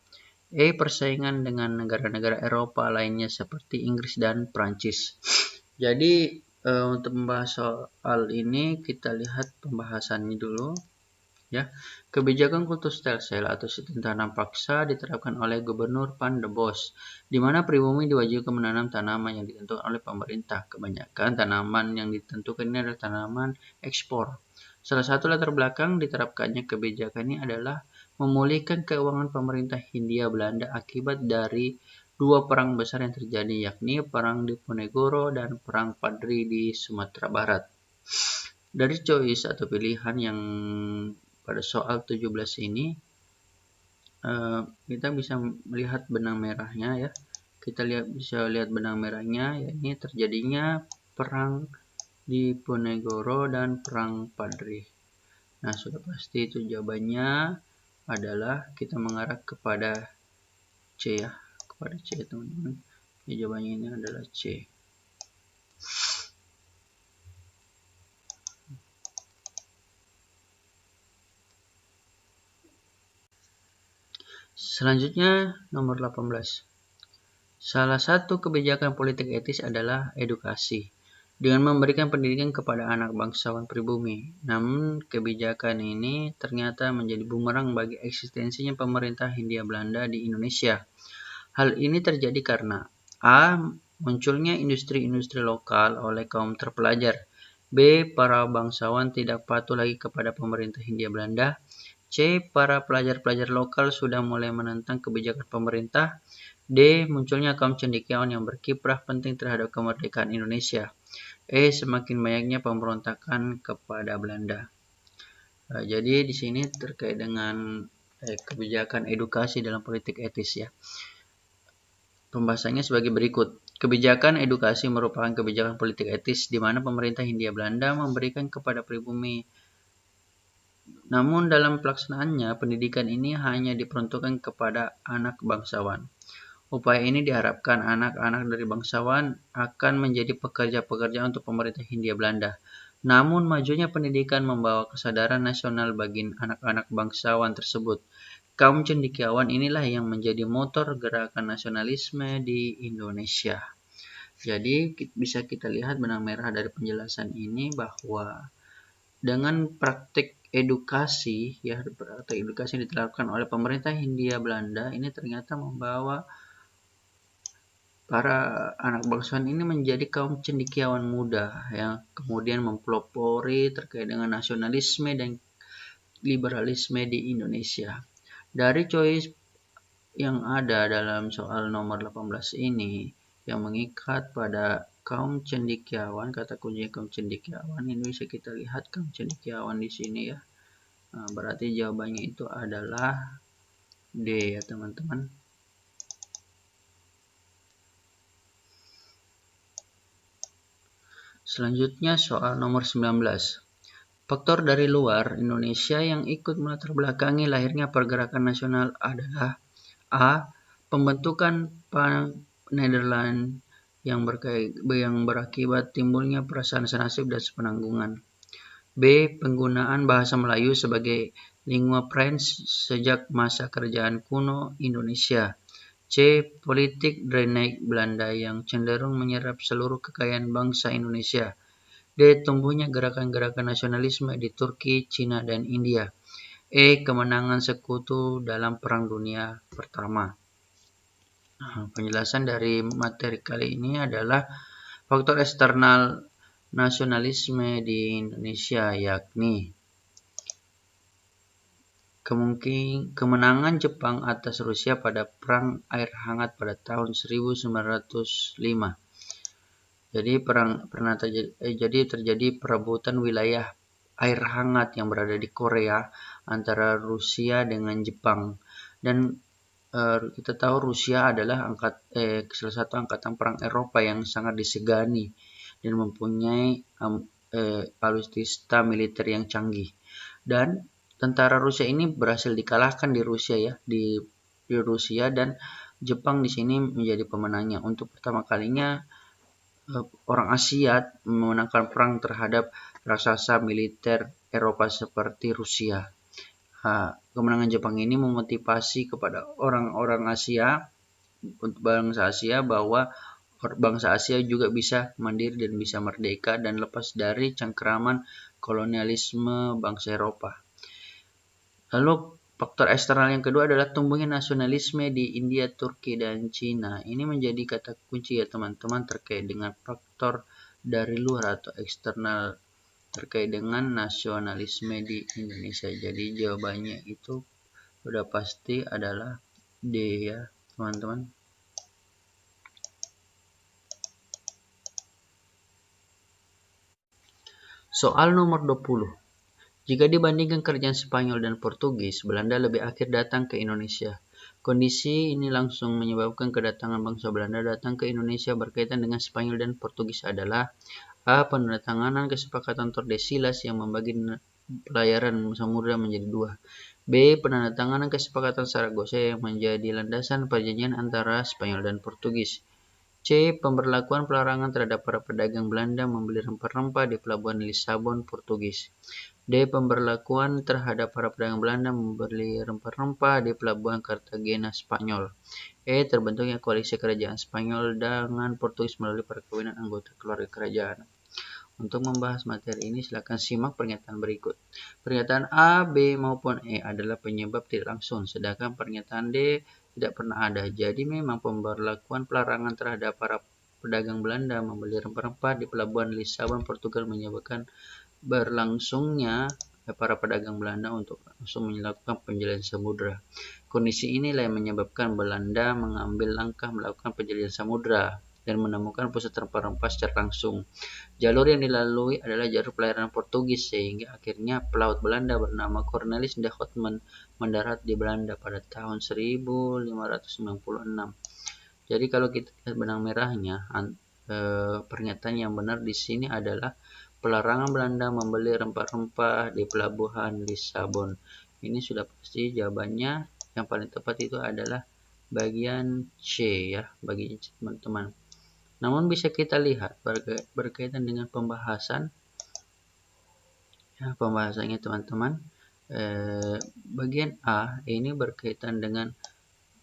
E. Persaingan dengan negara-negara Eropa lainnya seperti Inggris dan Prancis. Jadi untuk membahas soal ini kita lihat pembahasannya dulu. Ya, kebijakan kultur stelsel atau sistem tanam paksa diterapkan oleh Gubernur Van der Bos, di mana pribumi diwajibkan menanam tanaman yang ditentukan oleh pemerintah. Kebanyakan tanaman yang ditentukan ini adalah tanaman ekspor. Salah satu latar belakang diterapkannya kebijakan ini adalah memulihkan keuangan pemerintah Hindia Belanda akibat dari dua perang besar yang terjadi, yakni Perang Diponegoro dan Perang Padri di Sumatera Barat. Dari choice atau pilihan yang pada soal 17 ini kita bisa melihat benang merahnya ya. kita bisa lihat benang merahnya, ya ini terjadinya perang Diponegoro dan perang Padre. Nah, sudah pasti itu jawabannya adalah kita mengarah kepada C ya, kepada C teman-teman. Jawabannya ini adalah C. Selanjutnya nomor 18. Salah satu kebijakan politik etis adalah edukasi, dengan memberikan pendidikan kepada anak bangsawan pribumi. Namun kebijakan ini ternyata menjadi bumerang bagi eksistensinya pemerintah Hindia Belanda di Indonesia. Hal ini terjadi karena A. Munculnya industri-industri lokal oleh kaum terpelajar. B. Para bangsawan tidak patuh lagi kepada pemerintah Hindia Belanda. C. Para pelajar-pelajar lokal sudah mulai menentang kebijakan pemerintah. D. Munculnya kaum cendekiawan yang berkiprah penting terhadap kemerdekaan Indonesia. E. Semakin banyaknya pemberontakan kepada Belanda. Jadi di sini terkait dengan kebijakan edukasi dalam politik etis ya. Pembahasannya sebagai berikut. Kebijakan edukasi merupakan kebijakan politik etis di mana pemerintah Hindia Belanda memberikan kepada pribumi. Namun dalam pelaksanaannya, pendidikan ini hanya diperuntukkan kepada anak bangsawan. Upaya ini diharapkan anak-anak dari bangsawan akan menjadi pekerja-pekerja untuk pemerintah Hindia Belanda. Namun majunya pendidikan membawa kesadaran nasional bagi anak-anak bangsawan tersebut. Kaum cendekiawan inilah yang menjadi motor gerakan nasionalisme di Indonesia. Jadi bisa kita lihat benang merah dari penjelasan ini bahwa dengan praktik edukasi ya, praktik edukasi yang diterapkan oleh pemerintah Hindia Belanda ini ternyata membawa para anak bangsawan ini menjadi kaum cendekiawan muda yang kemudian mempelopori terkait dengan nasionalisme dan liberalisme di Indonesia. Dari choice yang ada dalam soal nomor 18 ini yang mengikat pada kaum cendekiawan, kata kunci kaum cendekiawan ini bisa kita lihat kaum cendekiawan di sini ya. Nah, berarti jawabannya itu adalah D ya teman-teman. Selanjutnya soal nomor 19. Faktor dari luar Indonesia yang ikut melatar belakangi lahirnya pergerakan nasional adalah A. Pembentukan Pan-Nederland yang berakibat timbulnya perasaan senasib dan sepenanggungan. B. Penggunaan bahasa Melayu sebagai lingua franca sejak masa kerajaan kuno Indonesia. C. Politik drainage Belanda yang cenderung menyerap seluruh kekayaan bangsa Indonesia. D. Tumbuhnya gerakan-gerakan nasionalisme di Turki, Cina, dan India. E. Kemenangan sekutu dalam Perang Dunia Pertama. Penjelasan dari materi kali ini adalah faktor eksternal nasionalisme di Indonesia, yakni kemenangan Jepang atas Rusia pada Perang Air Hangat pada tahun 1905. Jadi terjadi perebutan wilayah air hangat yang berada di Korea antara Rusia dengan Jepang. Dan kita tahu Rusia adalah salah satu angkatan perang Eropa yang sangat disegani dan mempunyai alutsista militer yang canggih. Dan tentara Rusia ini berhasil dikalahkan di Rusia ya, di Rusia, dan Jepang di sini menjadi pemenangnya. Untuk pertama kalinya orang Asia memenangkan perang terhadap raksasa militer Eropa seperti Rusia. Kemenangan Jepang ini memotivasi kepada orang-orang Asia, untuk bangsa Asia, bahwa bangsa Asia juga bisa mandiri dan bisa merdeka dan lepas dari cengkeraman kolonialisme bangsa Eropa. Lalu faktor eksternal yang kedua adalah tumbuhnya nasionalisme di India, Turki, dan Cina. Ini menjadi kata kunci ya teman-teman terkait dengan faktor dari luar atau eksternal terkait dengan nasionalisme di Indonesia. Jadi jawabannya itu sudah pasti adalah D ya teman-teman. Soal nomor 20. Jika dibandingkan kerajaan Spanyol dan Portugis, Belanda lebih akhir datang ke Indonesia. Kondisi ini langsung menyebabkan kedatangan bangsa Belanda datang ke Indonesia berkaitan dengan Spanyol dan Portugis adalah A. Penandatanganan kesepakatan Tordesillas yang membagi pelayaran samudra menjadi dua. B. Penandatanganan kesepakatan Saragossa yang menjadi landasan perjanjian antara Spanyol dan Portugis. C. Pemberlakuan pelarangan terhadap para pedagang Belanda membeli rempah-rempah di pelabuhan Lisabon, Portugis. D. Pemberlakuan terhadap para pedagang Belanda membeli rempah-rempah di pelabuhan Cartagena, Spanyol. E. Terbentuknya koalisi kerajaan Spanyol dengan Portugis melalui perkawinan anggota keluarga kerajaan. Untuk membahas materi ini, silakan simak pernyataan berikut. Pernyataan A, B, maupun E adalah penyebab tidak langsung, sedangkan pernyataan D tidak pernah ada. Jadi memang pemberlakuan pelarangan terhadap para pedagang Belanda membeli rempah-rempah di pelabuhan Lisabon, Portugal menyebabkan berlangsungnya para pedagang Belanda untuk langsung melakukan penjelajahan samudra. Kondisi inilah yang menyebabkan Belanda mengambil langkah melakukan penjelajahan samudra dan menemukan pusat rempah-rempah secara langsung. Jalur yang dilalui adalah jalur pelayaran Portugis, sehingga akhirnya pelaut Belanda bernama Cornelis de Houtman mendarat di Belanda pada tahun 1596. Jadi kalau kita lihat benang merahnya, pernyataan yang benar di sini adalah pelarangan Belanda membeli rempah-rempah di pelabuhan Lisabon. Ini sudah pasti jawabannya. Yang paling tepat itu adalah bagian C ya, bagi teman-teman. Namun bisa kita lihat berkaitan dengan pembahasan. Ya, pembahasannya teman-teman. Bagian A ini berkaitan dengan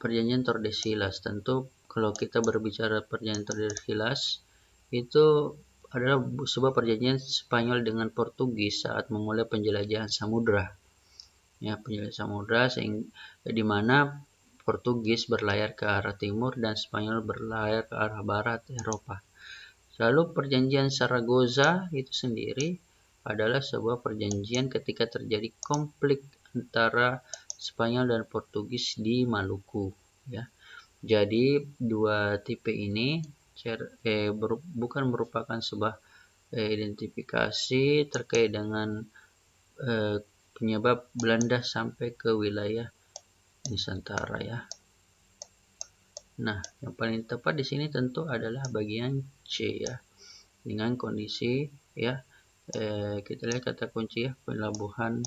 perjanjian Tordesillas. Tentu kalau kita berbicara perjanjian Tordesillas itu adalah sebuah perjanjian Spanyol dengan Portugis saat memulai penjelajahan samudra. Ya, penjelajahan samudra di mana Portugis berlayar ke arah timur dan Spanyol berlayar ke arah barat Eropa. Lalu perjanjian Saragossa itu sendiri adalah sebuah perjanjian ketika terjadi konflik antara Spanyol dan Portugis di Maluku. Ya. Jadi dua tipe ini bukan merupakan sebuah identifikasi terkait dengan penyebab Belanda sampai ke wilayah Nusantara ya. Nah, yang paling tepat di sini tentu adalah bagian C ya. Dengan kondisi ya, kita lihat kata kunci ya, pelabuhan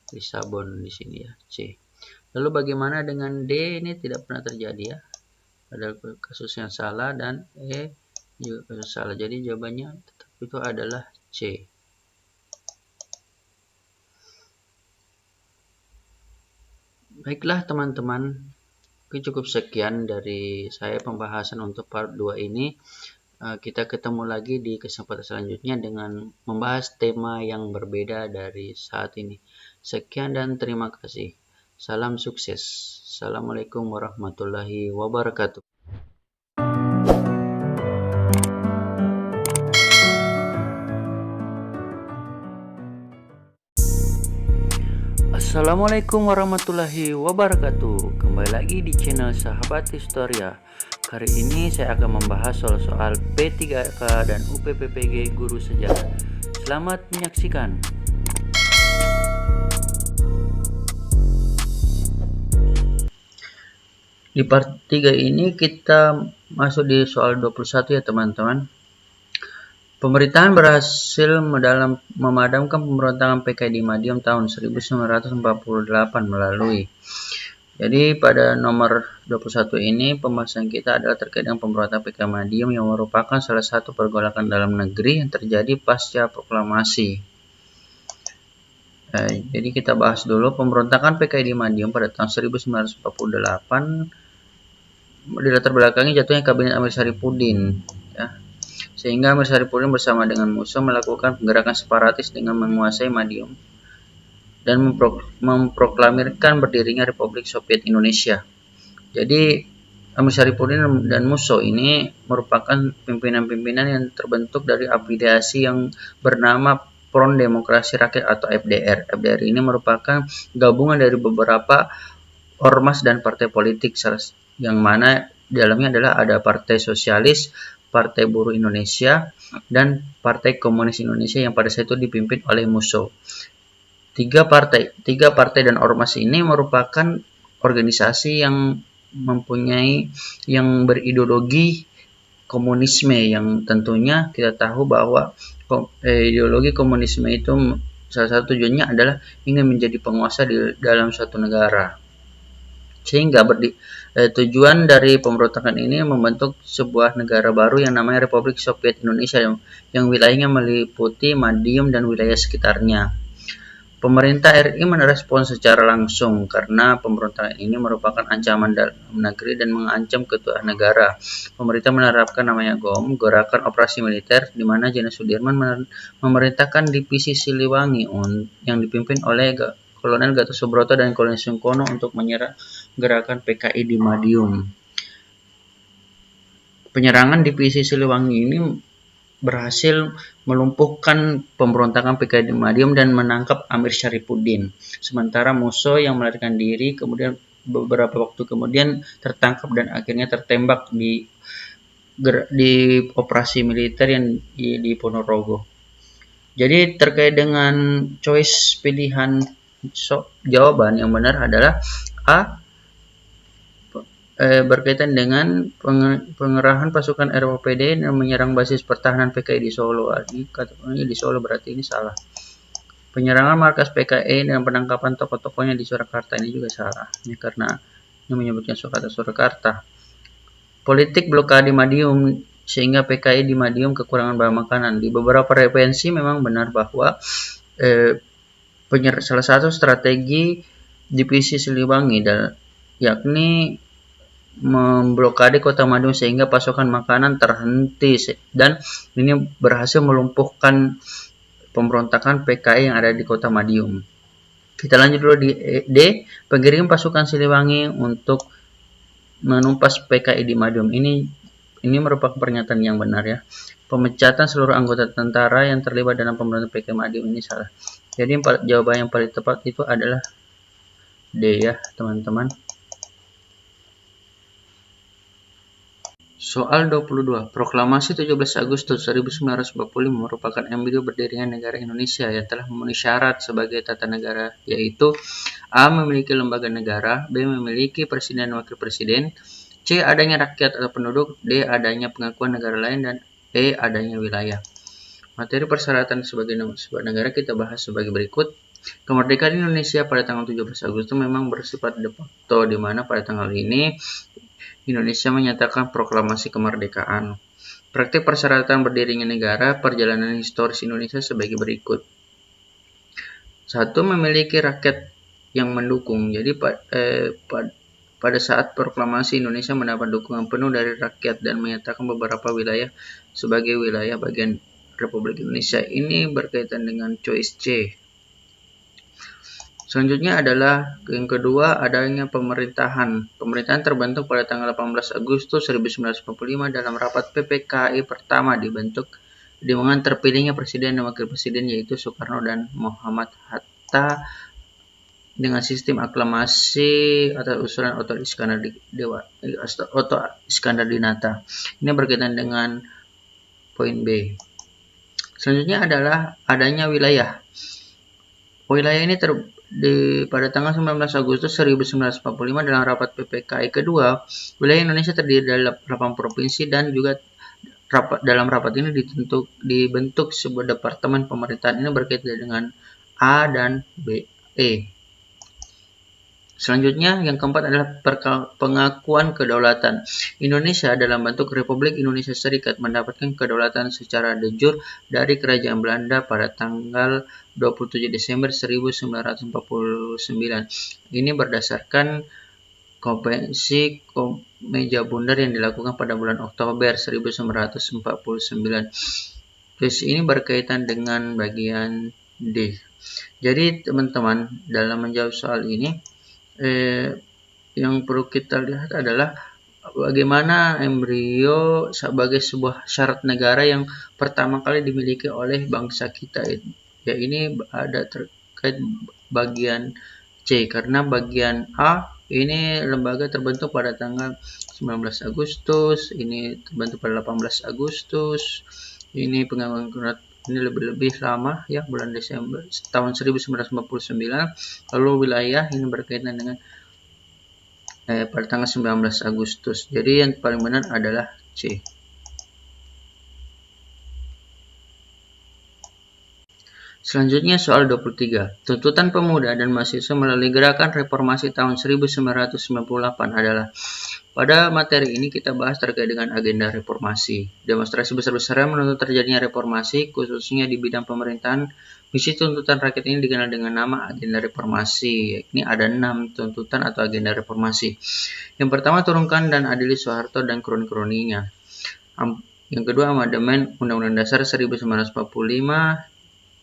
Lisabon di sini ya, C. Lalu bagaimana dengan D? Ini tidak pernah terjadi ya. Ada kasus yang salah dan E juga kasus salah. Jadi jawabannya tetap itu adalah C. Baiklah teman-teman, cukup sekian dari saya pembahasan untuk part 2 ini. Kita ketemu lagi di kesempatan selanjutnya dengan membahas tema yang berbeda dari saat ini. Sekian dan terima kasih. Salam sukses. Assalamualaikum warahmatullahi wabarakatuh. Assalamualaikum warahmatullahi wabarakatuh. Kembali lagi di channel Sahabat Historia. Kali ini saya akan membahas soal-soal P3K dan UPPPG Guru Sejarah. Selamat menyaksikan. Di part 3 ini kita masuk di soal 21 ya teman-teman. Pemerintahan berhasil memadamkan pemberontakan PKI di Madiun tahun 1948 melalui. Jadi pada nomor 21 ini pembahasan kita adalah terkait dengan pemberontakan PKI Madiun yang merupakan salah satu pergolakan dalam negeri yang terjadi pasca proklamasi. Jadi kita bahas dulu pemberontakan PKI di Madiun pada tahun 1948 dilatar belakangi jatuhnya kabinet Amir Syarifuddin ya. Sehingga Amir Syarifuddin bersama dengan musuh melakukan penggerakan separatis dengan menguasai Madiun dan memproklamirkan berdirinya Republik Soviet Indonesia. Jadi Amir Syarifuddin dan musuh ini merupakan pimpinan-pimpinan yang terbentuk dari afiliasi yang bernama Front Demokrasi Rakyat atau FDR. FDR ini merupakan gabungan dari beberapa ormas dan partai politik, yang mana di dalamnya adalah ada Partai Sosialis, Partai Buruh Indonesia, dan Partai Komunis Indonesia yang pada saat itu dipimpin oleh musuh. Tiga partai dan ormas ini merupakan organisasi yang mempunyai yang berideologi komunisme, yang tentunya kita tahu bahwa ideologi komunisme itu salah satu tujuannya adalah ingin menjadi penguasa di dalam suatu negara. Sehingga tujuan dari pemberontakan ini membentuk sebuah negara baru yang namanya Republik Soviet Indonesia yang wilayahnya meliputi Madiun dan wilayah sekitarnya. Pemerintah RI merespons secara langsung karena pemberontakan ini merupakan ancaman dalam negeri dan mengancam keutuhan negara. Pemerintah menerapkan namanya GOM, Gerakan Operasi Militer, di mana Jenderal Sudirman memerintahkan divisi Siliwangi yang dipimpin oleh Kolonel Gatot Subroto dan Kolonel Sungkono untuk menyerang gerakan PKI di Madiun. Penyerangan divisi Siliwangi ini berhasil melumpuhkan pemberontakan PKI di Madiun dan menangkap Amir Syarifuddin. Sementara musuh yang melarikan diri kemudian beberapa waktu kemudian tertangkap dan akhirnya tertembak di operasi militer yang di Ponorogo. Jadi terkait dengan choice pilihan jawaban yang benar adalah A, berkaitan dengan pengerahan pasukan ROPD yang menyerang basis pertahanan PKI di Solo. Ini di Solo berarti ini salah. Penyerangan markas PKI dan penangkapan tokoh-tokohnya di Surakarta ini juga salah. Ini karena ini menyebutkan Surakarta. Politik blokade Madiun sehingga PKI di Madiun kekurangan bahan makanan. Di beberapa referensi memang benar bahwa salah satu strategi divisi Siliwangi yakni memblokade kota Madiun sehingga pasokan makanan terhenti dan ini berhasil melumpuhkan pemberontakan PKI yang ada di kota Madiun. Kita lanjut dulu di D, pengiriman pasukan Siliwangi untuk menumpas PKI di Madiun. Ini merupakan pernyataan yang benar ya. Pemecatan seluruh anggota tentara yang terlibat dalam pemberontakan PKI Madiun ini salah. Jadi jawaban yang paling tepat itu adalah D ya teman-teman. Soal 22. Proklamasi 17 Agustus 1945 merupakan embrio berdirinya negara Indonesia yang telah memenuhi syarat sebagai tata negara, yaitu A. Memiliki lembaga negara, B. Memiliki presiden dan wakil presiden, C. Adanya rakyat atau penduduk, D. Adanya pengakuan negara lain, dan E. Adanya wilayah. Materi persyaratan sebagai sebuah negara kita bahas sebagai berikut. Kemerdekaan Indonesia pada tanggal 17 Agustus memang bersifat de facto, di mana pada tanggal ini Indonesia menyatakan proklamasi kemerdekaan. Praktik persyaratan berdirinya negara, perjalanan historis Indonesia sebagai berikut. 1. Memiliki rakyat yang mendukung. Jadi pada saat proklamasi Indonesia mendapat dukungan penuh dari rakyat dan menyatakan beberapa wilayah sebagai wilayah bagian Republik Indonesia. Ini berkaitan dengan choice C. Selanjutnya adalah yang kedua, adanya pemerintahan. Pemerintahan terbentuk pada tanggal 18 Agustus 1945 dalam rapat PPKI pertama dibentuk dengan terpilihnya presiden dan wakil presiden yaitu Soekarno dan Muhammad Hatta dengan sistem aklamasi atas usulan Otto Iskandar Dinata. Ini berkaitan dengan poin B. Selanjutnya adalah adanya wilayah. Wilayah ini pada tanggal 19 Agustus 1945 dalam rapat PPKI kedua, wilayah Indonesia terdiri dari 8 provinsi dan juga dalam rapat ini dibentuk sebuah departemen pemerintahan. Ini berkaitan dengan A dan B, E. Selanjutnya yang keempat adalah pengakuan kedaulatan. Indonesia dalam bentuk Republik Indonesia Serikat mendapatkan kedaulatan secara de jure dari Kerajaan Belanda pada tanggal 27 Desember 1949. Ini berdasarkan Konvensi Meja Bundar yang dilakukan pada bulan Oktober 1949. Terus ini berkaitan dengan bagian D. Jadi teman-teman dalam menjawab soal ini yang perlu kita lihat adalah bagaimana embrio sebagai sebuah syarat negara yang pertama kali dimiliki oleh bangsa kita. Ya ini ada terkait bagian C, karena bagian A ini lembaga terbentuk pada tanggal 19 Agustus, ini terbentuk pada 18 Agustus, ini pengakuan ini lebih lama ya, bulan Desember tahun 1949. Lalu wilayah ini berkaitan dengan pada tanggal 19 Agustus. Jadi yang paling benar adalah C. Selanjutnya soal 23. Tuntutan pemuda dan mahasiswa melalui gerakan reformasi tahun 1998 adalah. Pada materi ini kita bahas terkait dengan agenda reformasi. Demonstrasi besar-besaran menuntut terjadinya reformasi, khususnya di bidang pemerintahan. Misi tuntutan rakyat ini dikenal dengan nama agenda reformasi. Ini ada 6 tuntutan atau agenda reformasi. Yang pertama, turunkan dan adili Soeharto dan kroni-kroninya. Yang kedua, amandemen Undang-Undang Dasar 1945.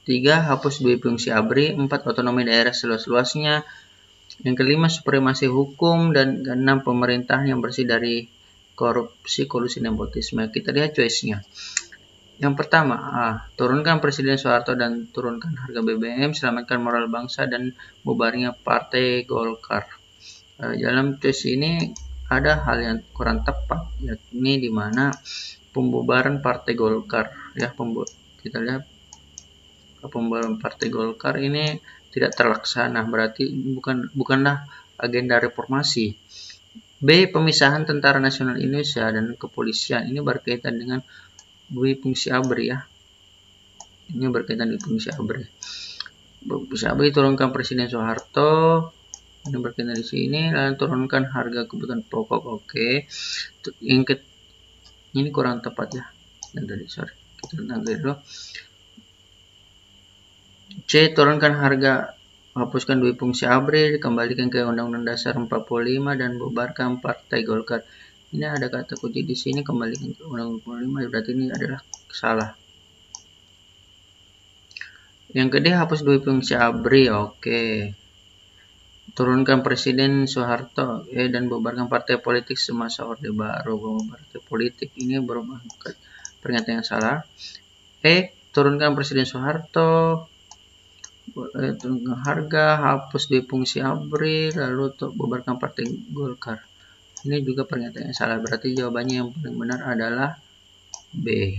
3. Hapus dui fungsi ABRI. 4. Otonomi daerah seluas-luasnya. Yang kelima, supremasi hukum. Dan keenam, pemerintahan yang bersih dari korupsi, kolusi, nepotisme. Kita lihat choice-nya. Yang pertama, turunkan Presiden Soeharto dan turunkan harga BBM, selamatkan moral bangsa, dan bubarnya Partai Golkar. Dalam choice ini ada hal yang kurang tepat, yakni di mana pembubaran Partai Golkar. Ya, kita lihat pembubaran Partai Golkar ini tidak terlaksana, berarti bukanlah agenda reformasi. B. Pemisahan Tentara Nasional Indonesia dan Kepolisian, ini berkaitan dengan dui fungsi ABRI ya. Ini berkaitan dengan fungsi ABRI. Fungsi ABRI turunkan Presiden Soeharto, ini berkaitan di sini, lalu turunkan harga kebutuhan pokok. Oke. Ini kurang tepat ya. Kita nanti dulu. C. Turunkan harga, hapuskan dui fungsi ABRI, kembalikan ke Undang-Undang Dasar 45 dan bubarkan Partai Golkar. Ini ada kata kunci di sini, kembalikan ke Undang-Undang 45, berarti ini adalah salah. Yang kedua, hapus dui fungsi ABRI. Oke. Turunkan Presiden Soeharto dan bubarkan partai politik semasa Orde Baru. Partai politik ini berubah, pernyataan yang salah. Turunkan Presiden Soeharto, turunkan harga, hapus dui fungsi ABRI, lalu bubarkan Partai Golkar. Ini juga pernyataan yang salah, berarti jawabannya yang paling benar adalah B.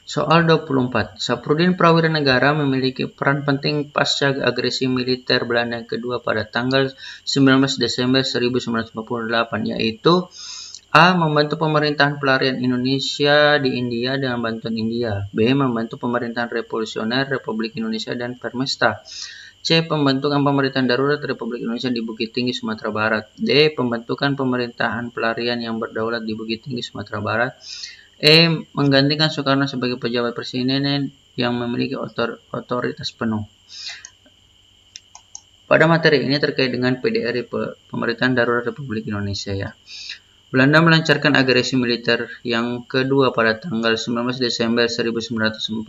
Soal 24. Saprudin Prawira Negara memiliki peran penting pasca agresi militer Belanda kedua pada tanggal 19 Desember 1948, yaitu A. Membantu pemerintahan pelarian Indonesia di India dengan bantuan India. B. Membantu pemerintahan revolusioner Republik Indonesia dan Permesta. C. Pembentukan pemerintahan darurat Republik Indonesia di Bukit Tinggi, Sumatera Barat. D. Pembentukan pemerintahan pelarian yang berdaulat di Bukit Tinggi, Sumatera Barat. E. Menggantikan Soekarno sebagai pejabat presiden yang memiliki otoritas penuh. Pada materi ini terkait dengan PDRI, Pemerintahan Darurat Republik Indonesia ya. Belanda melancarkan agresi militer yang kedua pada tanggal 19 Desember 1948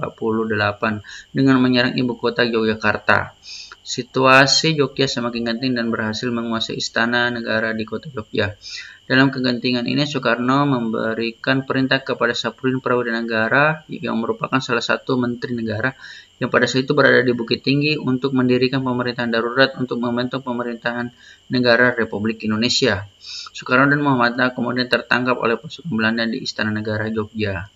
dengan menyerang ibu kota Yogyakarta. Situasi Jogja semakin genting dan berhasil menguasai istana negara di kota Jogja. Dalam kegentingan ini, Soekarno memberikan perintah kepada Saprudin Prawira Negara yang merupakan salah satu menteri negara yang pada saat itu berada di Bukit Tinggi untuk mendirikan pemerintahan darurat untuk membentuk pemerintahan negara Republik Indonesia. Soekarno dan Muhammad Hatta kemudian tertangkap oleh pasukan Belanda di Istana Negara Jogja.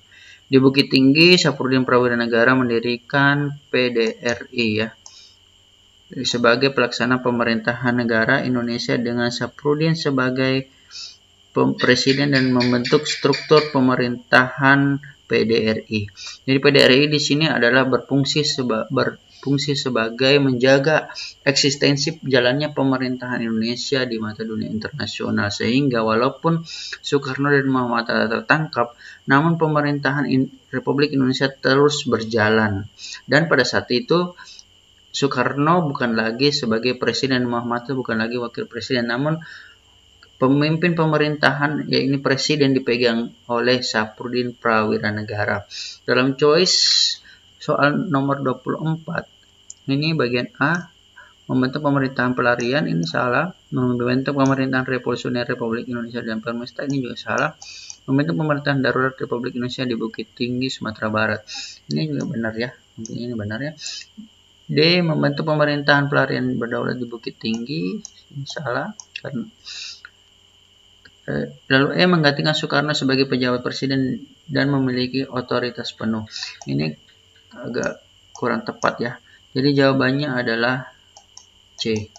Di Bukit Tinggi, Saprudin Prawira Negara mendirikan PDRI ya, sebagai pelaksana pemerintahan negara Indonesia dengan Saprudin sebagai presiden dan membentuk struktur pemerintahan PDRI. Jadi PDRI di sini adalah berfungsi sebagai menjaga eksistensi jalannya pemerintahan Indonesia di mata dunia internasional, sehingga walaupun Soekarno dan Muhammad Hatta tertangkap, namun pemerintahan Republik Indonesia terus berjalan. Dan pada saat itu Soekarno bukan lagi sebagai presiden, Muhammad Hatta bukan lagi wakil presiden, namun pemimpin pemerintahan, yaitu presiden, dipegang oleh Saprudin Prawira Negara. Dalam choice soal nomor 24, ini bagian A, membentuk pemerintahan pelarian, ini salah. Membentuk pemerintahan revolusioner Republik Indonesia dan Permesta, ini juga salah. Membentuk pemerintahan darurat Republik Indonesia di Bukit Tinggi, Sumatera Barat, ini juga benar ya. Ini benar ya. D. Membentuk pemerintahan pelarian berdaulat di Bukit Tinggi, ini salah. Lalu E. Menggantikan Soekarno sebagai pejabat presiden dan memiliki otoritas penuh. Ini agak kurang tepat ya. Jadi jawabannya adalah C.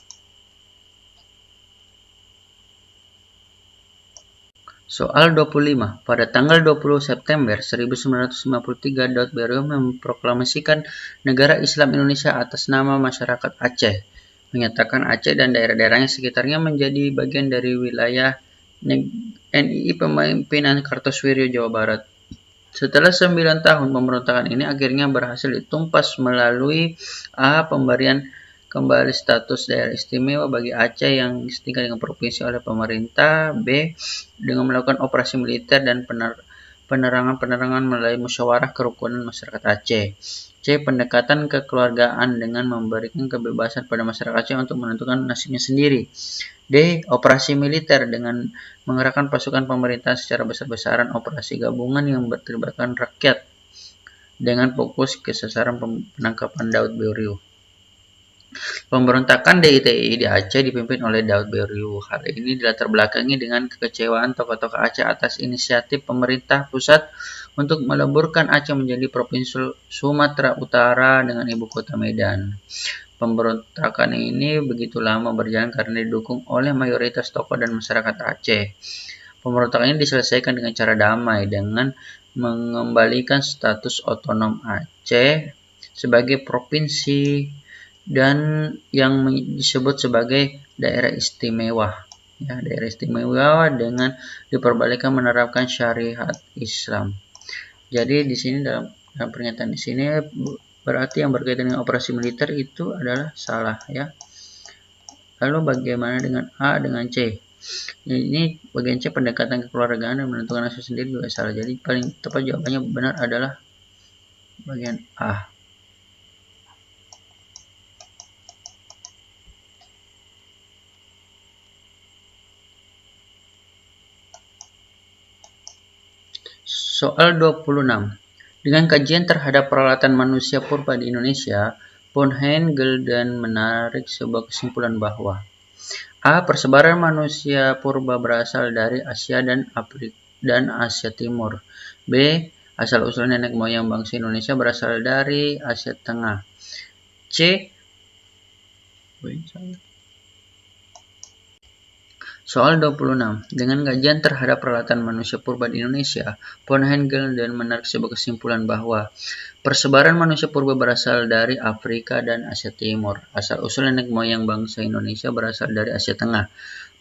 Soal 25. Pada tanggal 20 September 1953, Daud Berrio memproklamasikan Negara Islam Indonesia atas nama masyarakat Aceh, menyatakan Aceh dan daerah-daerahnya sekitarnya menjadi bagian dari wilayah NII Pemimpinan Kartosuwiryo Jawa Barat. Setelah 9 tahun pemberontakan ini akhirnya berhasil ditumpas melalui A. Pemberian kembali status daerah istimewa bagi Aceh yang setingkat dengan provinsi oleh pemerintah. B. Dengan melakukan operasi militer dan penerangan melalui musyawarah kerukunan masyarakat Aceh. C. Pendekatan kekeluargaan dengan memberikan kebebasan pada masyarakat Aceh untuk menentukan nasibnya sendiri. D. Operasi militer dengan mengerahkan pasukan pemerintah secara besar-besaran, operasi gabungan yang berlibatkan rakyat dengan fokus ke sasaran penangkapan Daud Berrio. Pemberontakan DITI di Aceh dipimpin oleh Daud Berrio. Hal ini dilatar belakangi dengan kekecewaan tokoh-tokoh Aceh atas inisiatif pemerintah pusat untuk meleburkan Aceh menjadi Provinsi Sumatera Utara dengan ibu kota Medan. Pemberontakan ini begitu lama berjalan karena didukung oleh mayoritas tokoh dan masyarakat Aceh. Pemberontakan ini diselesaikan dengan cara damai dengan mengembalikan status otonom Aceh sebagai provinsi dan yang disebut sebagai daerah istimewa. Ya, daerah istimewa dengan diperbolehkan menerapkan syariat Islam. Jadi di sini dalam pernyataan di sini berarti yang berkaitan dengan operasi militer itu adalah salah ya. Lalu bagaimana dengan A dengan C? Ini bagian C, pendekatan kekeluargaan dan menentukan nasib sendiri juga salah. Jadi paling tepat jawabannya benar adalah bagian A. Soal 26. Dengan kajian terhadap peralatan manusia purba di Indonesia, Von-Haen-Gulden menarik sebuah kesimpulan bahwa A. Persebaran manusia purba berasal dari Asia dan Asia Timur. B. Asal-usul nenek moyang bangsa Indonesia berasal dari Asia Tengah. C. Soal 26. Dengan kajian terhadap peralatan manusia purba di Indonesia, Von-Haen-Gulden menarik sebuah kesimpulan bahwa persebaran manusia purba berasal dari Afrika dan Asia Timur. Asal-usul nenek moyang bangsa Indonesia berasal dari Asia Tengah.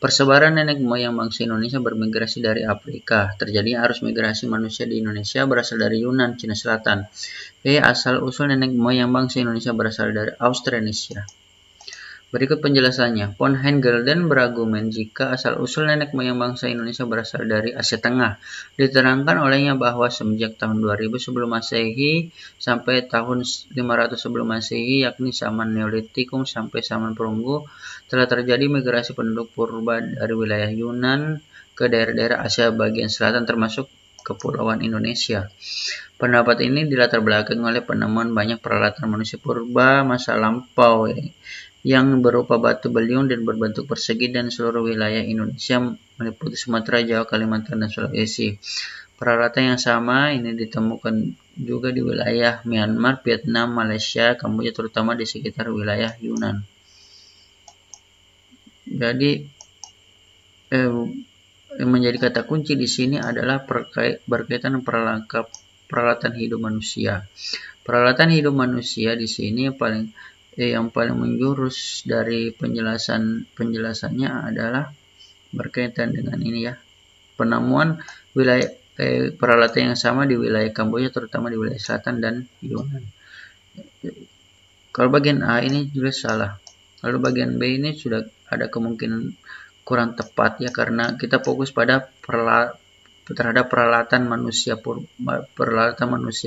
Persebaran nenek moyang bangsa Indonesia bermigrasi dari Afrika. Terjadi arus migrasi manusia di Indonesia berasal dari Yunan, Cina Selatan. B. Asal-usul nenek moyang bangsa Indonesia berasal dari Austranesia. Berikut penjelasannya. Von-Haen-Gulden berargumen jika asal-usul nenek moyang bangsa Indonesia berasal dari Asia Tengah. Diterangkan olehnya bahwa semenjak tahun 2000 sebelum Masehi sampai tahun 500 sebelum Masehi, yakni zaman Neolitikum sampai zaman Perunggu, telah terjadi migrasi penduduk purba dari wilayah Yunan ke daerah-daerah Asia bagian selatan termasuk Kepulauan Indonesia. Pendapat ini dilatar belakangi oleh penemuan banyak peralatan manusia purba masa lampau yang berupa batu beliung dan berbentuk persegi dan seluruh wilayah Indonesia meliputi Sumatera, Jawa, Kalimantan, dan Sulawesi. Peralatan yang sama ini ditemukan juga di wilayah Myanmar, Vietnam, Malaysia, Kamboja, terutama di sekitar wilayah Yunan. Jadi menjadi kata kunci di sini adalah berkaitan peralatan hidup manusia. Peralatan hidup manusia di sini yang paling menjurus dari penjelasannya adalah berkaitan dengan ini ya, penemuan wilayah peralatan yang sama di wilayah Kamboja, terutama di wilayah selatan dan Yunan. Kalau bagian A ini jelas salah. Lalu bagian B ini sudah ada kemungkinan kurang tepat ya, karena kita fokus pada terhadap peralatan manusia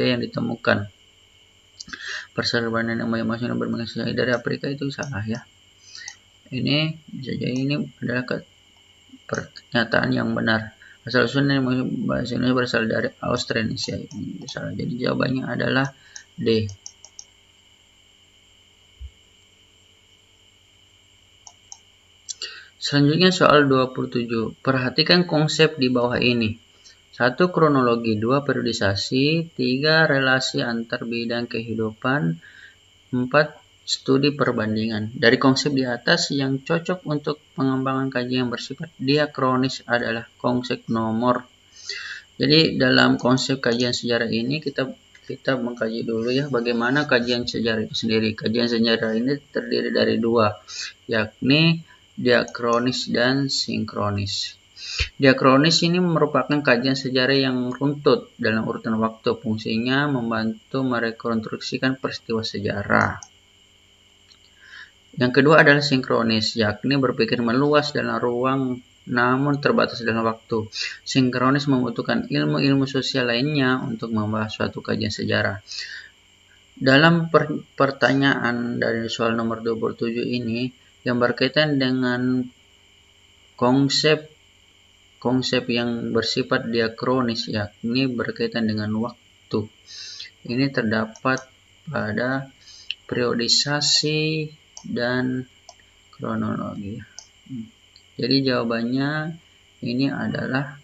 yang ditemukan. Persebaran nenek moyang bangsa yang bermigrasi dari Afrika itu salah ya. Ini bisa jadi ini adalah pernyataan yang benar. Asal-usul nenek moyang bangsa Indonesia berasal dari Austranesia. Ini salah. Jadi jawabannya adalah D. Selanjutnya soal 27. Perhatikan konsep di bawah ini. 1. Kronologi. 2. Periodisasi. 3. Relasi antar bidang kehidupan. 4. Studi perbandingan. Dari konsep di atas, yang cocok untuk pengembangan kajian yang bersifat diakronis adalah konsep nomor. Jadi dalam konsep kajian sejarah ini kita mengkaji dulu ya bagaimana kajian sejarah itu sendiri. Kajian sejarah ini terdiri dari dua, yakni diakronis dan sinkronis. Diakronis ini merupakan kajian sejarah yang runtut dalam urutan waktu. Fungsinya membantu merekonstruksikan peristiwa sejarah. Yang kedua adalah sinkronis, yakni berpikir meluas dalam ruang namun terbatas dalam waktu. Sinkronis membutuhkan ilmu-ilmu sosial lainnya untuk membahas suatu kajian sejarah. Dalam pertanyaan dari soal nomor 27 ini, yang berkaitan dengan konsep yang bersifat diakronis, yakni berkaitan dengan waktu. Ini terdapat pada periodisasi dan kronologi. Jadi jawabannya ini adalah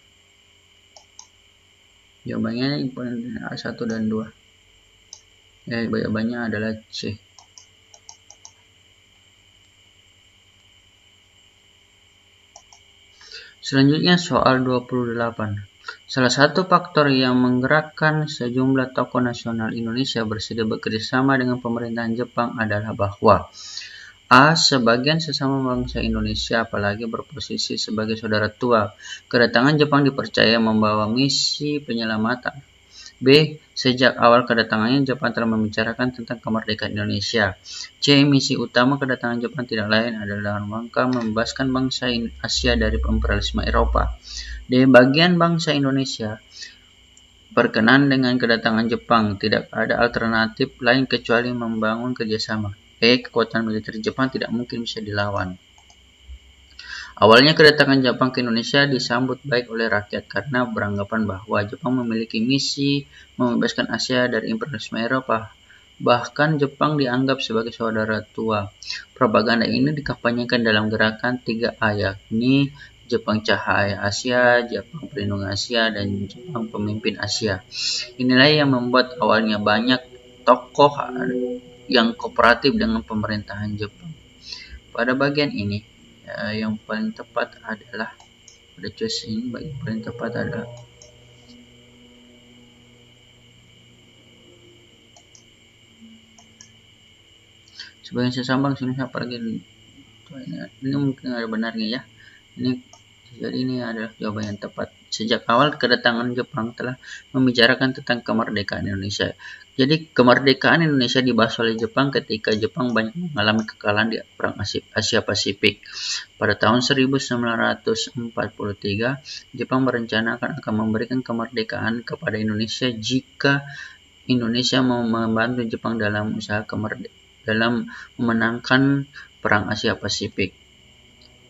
jawabannya 1 dan 2. Jawabannya adalah C. Selanjutnya soal 28. Salah satu faktor yang menggerakkan sejumlah tokoh nasional Indonesia bersedia bekerjasama dengan pemerintahan Jepang adalah bahwa A. Sebagian sesama bangsa Indonesia, apalagi berposisi sebagai saudara tua, kedatangan Jepang dipercaya membawa misi penyelamatan. B. Sejak awal kedatangannya, Jepang telah membicarakan tentang kemerdekaan Indonesia. C. Misi utama kedatangan Jepang tidak lain adalah dalam rangka membebaskan bangsa Asia dari imperialisme Eropa. D. Bagian bangsa Indonesia berkenan dengan kedatangan Jepang, tidak ada alternatif lain kecuali membangun kerjasama. E. Kekuatan militer Jepang tidak mungkin bisa dilawan. Awalnya kedatangan Jepang ke Indonesia disambut baik oleh rakyat karena beranggapan bahwa Jepang memiliki misi membebaskan Asia dari imperialisme Eropa. Bahkan Jepang dianggap sebagai saudara tua. Propaganda ini dikampanyekan dalam gerakan 3A, yakni Jepang Cahaya Asia, Jepang Pelindung Asia, dan Jepang Pemimpin Asia. Inilah yang membuat awalnya banyak tokoh yang kooperatif dengan pemerintahan Jepang. Pada bagian ini, yang paling tepat adalah pada choice ini, bagian paling tepat adalah sebagian sesama bangsa Indonesia apalagi ini mungkin ada benarnya ya. Jadi ini adalah jawaban yang tepat. Sejak awal kedatangan Jepang telah membicarakan tentang kemerdekaan Indonesia. Jadi kemerdekaan Indonesia dibahas oleh Jepang ketika Jepang banyak mengalami kekalahan di Perang Asia Pasifik. Pada tahun 1943, Jepang merencanakan akan memberikan kemerdekaan kepada Indonesia jika Indonesia mau membantu Jepang dalam usaha dalam memenangkan Perang Asia Pasifik.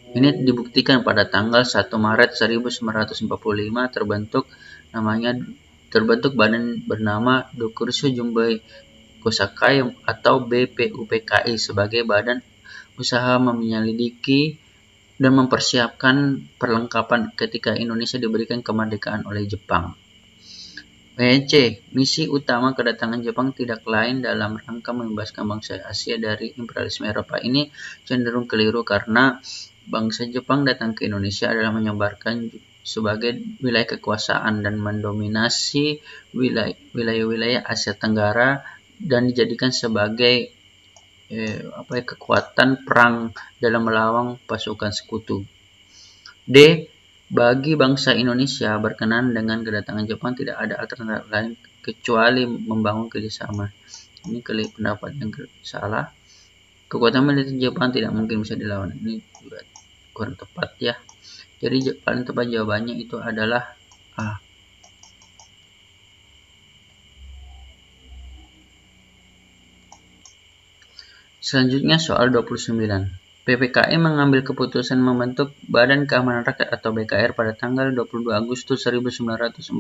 Ini dibuktikan pada tanggal 1 Maret 1945 terbentuk badan bernama Dokuritsu Jumbei Kosakai atau BPUPKI sebagai badan usaha menyelidiki dan mempersiapkan perlengkapan ketika Indonesia diberikan kemerdekaan oleh Jepang. C. Misi utama kedatangan Jepang tidak lain dalam rangka membebaskan bangsa Asia dari imperialisme Eropa. Ini cenderung keliru karena bangsa Jepang datang ke Indonesia adalah menyebarkan sebagai wilayah kekuasaan dan mendominasi wilayah-wilayah Asia Tenggara dan dijadikan sebagai kekuatan perang dalam melawan pasukan sekutu. D. Bagi bangsa Indonesia berkenan dengan kedatangan Jepang tidak ada alternatif lain kecuali membangun kerjasama. Ini pendapat yang salah. Kekuatan militer Jepang tidak mungkin bisa dilawan. Ini juga kurang tepat ya. Jadi paling tepat jawabannya itu adalah A. Selanjutnya soal 29. PPKI mengambil keputusan membentuk Badan Keamanan Rakyat atau BKR pada tanggal 22 Agustus 1945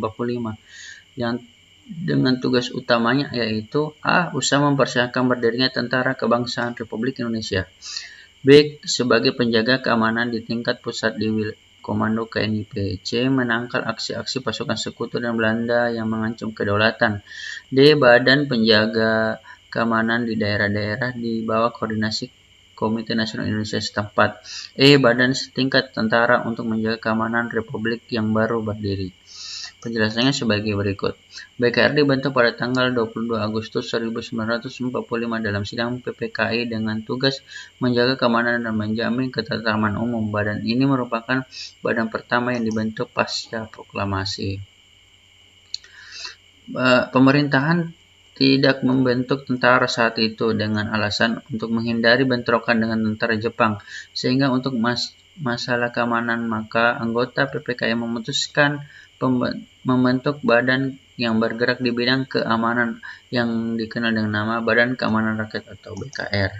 yang dengan tugas utamanya yaitu A. Usaha mempersiapkan berdirinya Tentara Kebangsaan Republik Indonesia. B. Sebagai penjaga keamanan di tingkat pusat di Komando KNIP. C. Menangkal aksi-aksi pasukan sekutu dan Belanda yang mengancam kedaulatan. D. Badan penjaga keamanan di daerah-daerah di bawah koordinasi Komite Nasional Indonesia setempat. Badan setingkat tentara untuk menjaga keamanan Republik yang baru berdiri. Penjelasannya sebagai berikut. BKR dibentuk pada tanggal 22 Agustus 1945 dalam sidang PPKI dengan tugas menjaga keamanan dan menjamin ketertiban umum. Badan ini merupakan badan pertama yang dibentuk pasca proklamasi. Pemerintahan tidak membentuk tentara saat itu dengan alasan untuk menghindari bentrokan dengan tentara Jepang, sehingga untuk masalah keamanan maka anggota PPKI memutuskan membentuk badan yang bergerak di bidang keamanan yang dikenal dengan nama Badan Keamanan Rakyat atau BKR.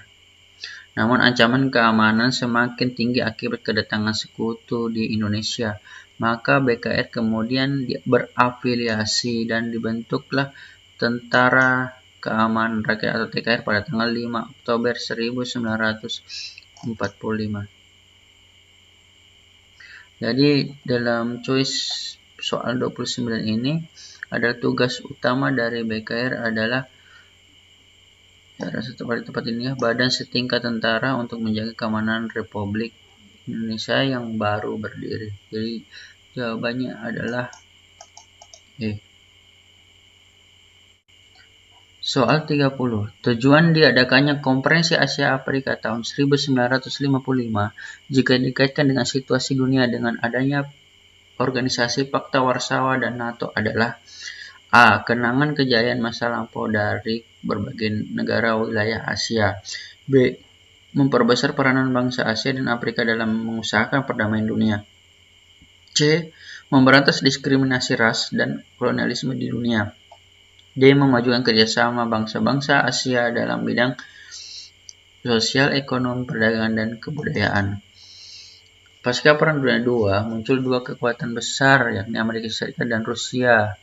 Namun ancaman keamanan semakin tinggi akibat kedatangan sekutu di Indonesia, maka BKR kemudian berafiliasi dan dibentuklah Tentara Keamanan Rakyat atau TKR pada tanggal 5 Oktober 1945. Jadi dalam choice soal 29 ini adalah tugas utama dari BKR adalah tempat ini ya, badan setingkat tentara untuk menjaga keamanan Republik Indonesia yang baru berdiri. Jadi jawabannya adalah Soal 30. Tujuan diadakannya Konferensi Asia Afrika tahun 1955 jika dikaitkan dengan situasi dunia dengan adanya organisasi Pakta Warsawa dan NATO adalah A. Kenangan kejayaan masa lampau dari berbagai negara wilayah Asia. B. Memperbesar peranan bangsa Asia dan Afrika dalam mengusahakan perdamaian dunia. C. Memberantas diskriminasi ras dan kolonialisme di dunia. D. Memajukan kerjasama bangsa-bangsa Asia dalam bidang sosial, ekonomi, perdagangan, dan kebudayaan. Pasca Perang Dunia II, muncul dua kekuatan besar, yakni Amerika Serikat dan Rusia.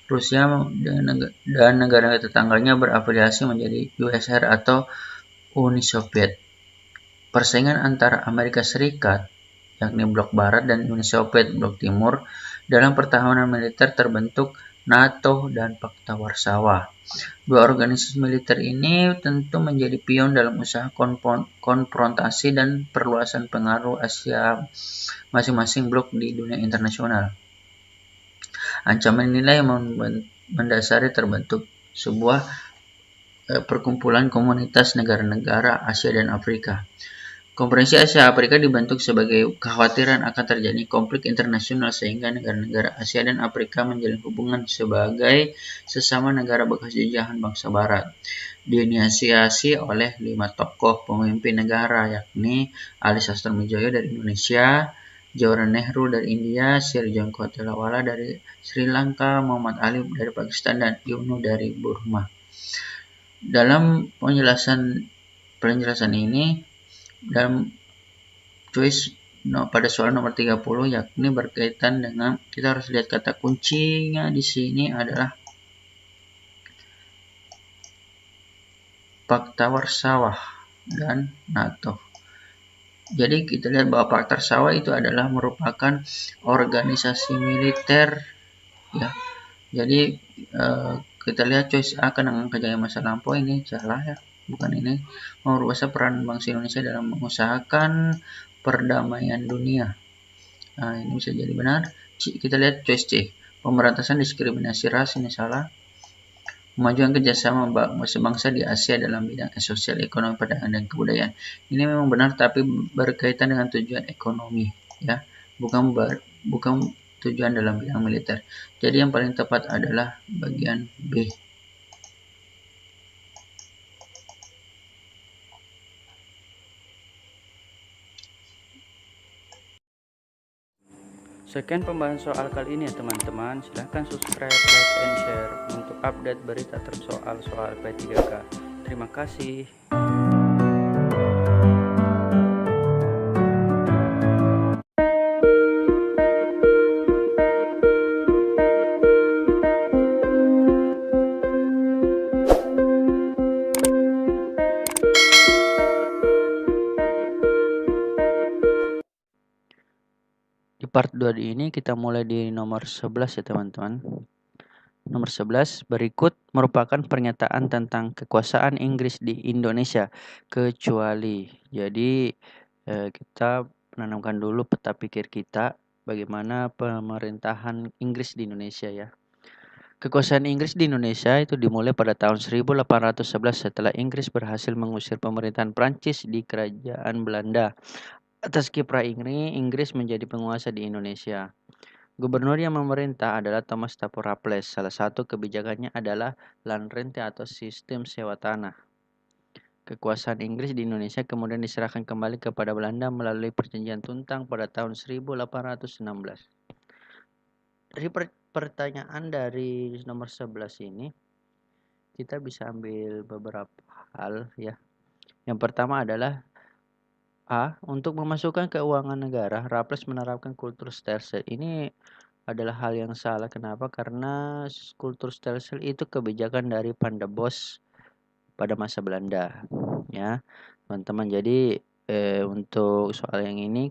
Rusia dan negara tetangganya berafiliasi menjadi USSR atau Uni Soviet. Persaingan antara Amerika Serikat, yakni Blok Barat, dan Uni Soviet, Blok Timur, dalam pertahanan militer terbentuk NATO dan Pakta Warsawa. Dua organisasi militer ini tentu menjadi pion dalam usaha konfrontasi dan perluasan pengaruh Asia masing-masing blok di dunia internasional. Ancaman inilah yang mendasari terbentuk sebuah perkumpulan komunitas negara-negara Asia dan Afrika. Konferensi Asia Afrika dibentuk sebagai kekhawatiran akan terjadi konflik internasional sehingga negara-negara Asia dan Afrika menjalin hubungan sebagai sesama negara bekas jajahan bangsa Barat. Diinisiasi oleh 5 tokoh pemimpin negara, yakni Ali Sastramidjojo dari Indonesia, Jawaharlal Nehru dari India, Sir John Kotelawala dari Sri Lanka, Muhammad Ali dari Pakistan, dan UNO dari Burma. Dalam penjelasan ini, dalam choice pada soal nomor 30, yakni berkaitan dengan, kita harus lihat kata kuncinya di sini adalah Pakta Warsawa dan NATO. Jadi kita lihat bahwa Pakta Warsawa itu adalah merupakan organisasi militer, ya. Jadi kita lihat choice A, kenangan kejayaan masa lampau, ini salah ya. Bukan ini, memperbesar peran bangsa Indonesia dalam mengusahakan perdamaian dunia. Nah, ini bisa jadi benar. Kita lihat choice C, pemberantasan diskriminasi ras, ini salah. Memajukan kerjasama bangsa di Asia dalam bidang sosial, ekonomi, perdagangan, dan kebudayaan. Ini memang benar, tapi berkaitan dengan tujuan ekonomi, ya, bukan tujuan dalam bidang militer. Jadi yang paling tepat adalah bagian B. Sekian pembahasan soal kali ini ya teman-teman. Silahkan subscribe, like, and share untuk update berita tersoal soal P3K. Terima kasih. Di part 2 ini kita mulai di nomor 11 ya teman-teman. Nomor 11, berikut merupakan pernyataan tentang kekuasaan Inggris di Indonesia, kecuali. Jadi kita menanamkan dulu peta pikir kita bagaimana pemerintahan Inggris di Indonesia ya. Kekuasaan Inggris di Indonesia itu dimulai pada tahun 1811 setelah Inggris berhasil mengusir pemerintahan Prancis di Kerajaan Belanda. Atas kiprah Inggris menjadi penguasa di Indonesia. Gubernur yang memerintah adalah Thomas Stafford Raffles. Salah satu kebijakannya adalah land rente atau sistem sewa tanah. Kekuasaan Inggris di Indonesia kemudian diserahkan kembali kepada Belanda melalui Perjanjian Tuntang pada tahun 1816. Dari pertanyaan dari nomor 11 ini, kita bisa ambil beberapa hal ya. Yang pertama adalah A. Untuk memasukkan keuangan negara, Raffles menerapkan kultur stelsel. Ini adalah hal yang salah. Kenapa? Karena kultur stelsel itu kebijakan dari Pandebos pada masa Belanda. Ya, teman-teman. Jadi untuk soal yang ini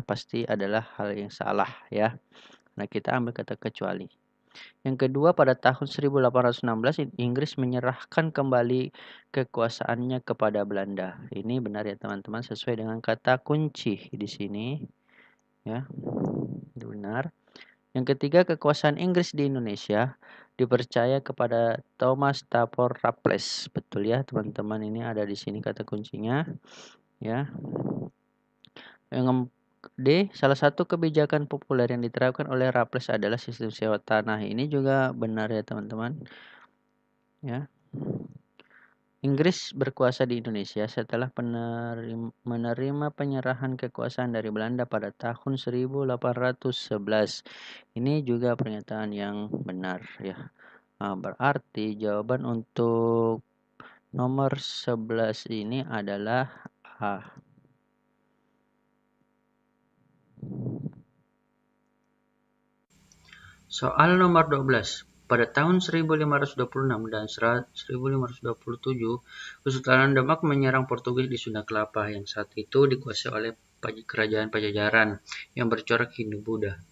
pasti adalah hal yang salah ya. Nah, kita ambil kata kecuali. Yang kedua, pada tahun 1816 Inggris menyerahkan kembali kekuasaannya kepada Belanda. Ini benar ya teman-teman, sesuai dengan kata kunci di sini. Ya, benar. Yang ketiga, kekuasaan Inggris di Indonesia dipercaya kepada Thomas Stafford Raffles. Betul ya teman-teman, ini ada di sini kata kuncinya. Ya. Yang D, salah satu kebijakan populer yang diterapkan oleh Raffles adalah sistem sewa tanah. Ini juga benar ya teman-teman. Ya. Inggris berkuasa di Indonesia setelah menerima penyerahan kekuasaan dari Belanda pada tahun 1811. Ini juga pernyataan yang benar ya. Nah, berarti jawaban untuk nomor 11 ini adalah A. Soal nomor 12. Pada tahun 1526 dan 1527, Kesultanan Demak menyerang Portugis di Sunda Kelapa yang saat itu dikuasai oleh kerajaan Pajajaran yang bercorak Hindu-Buddha.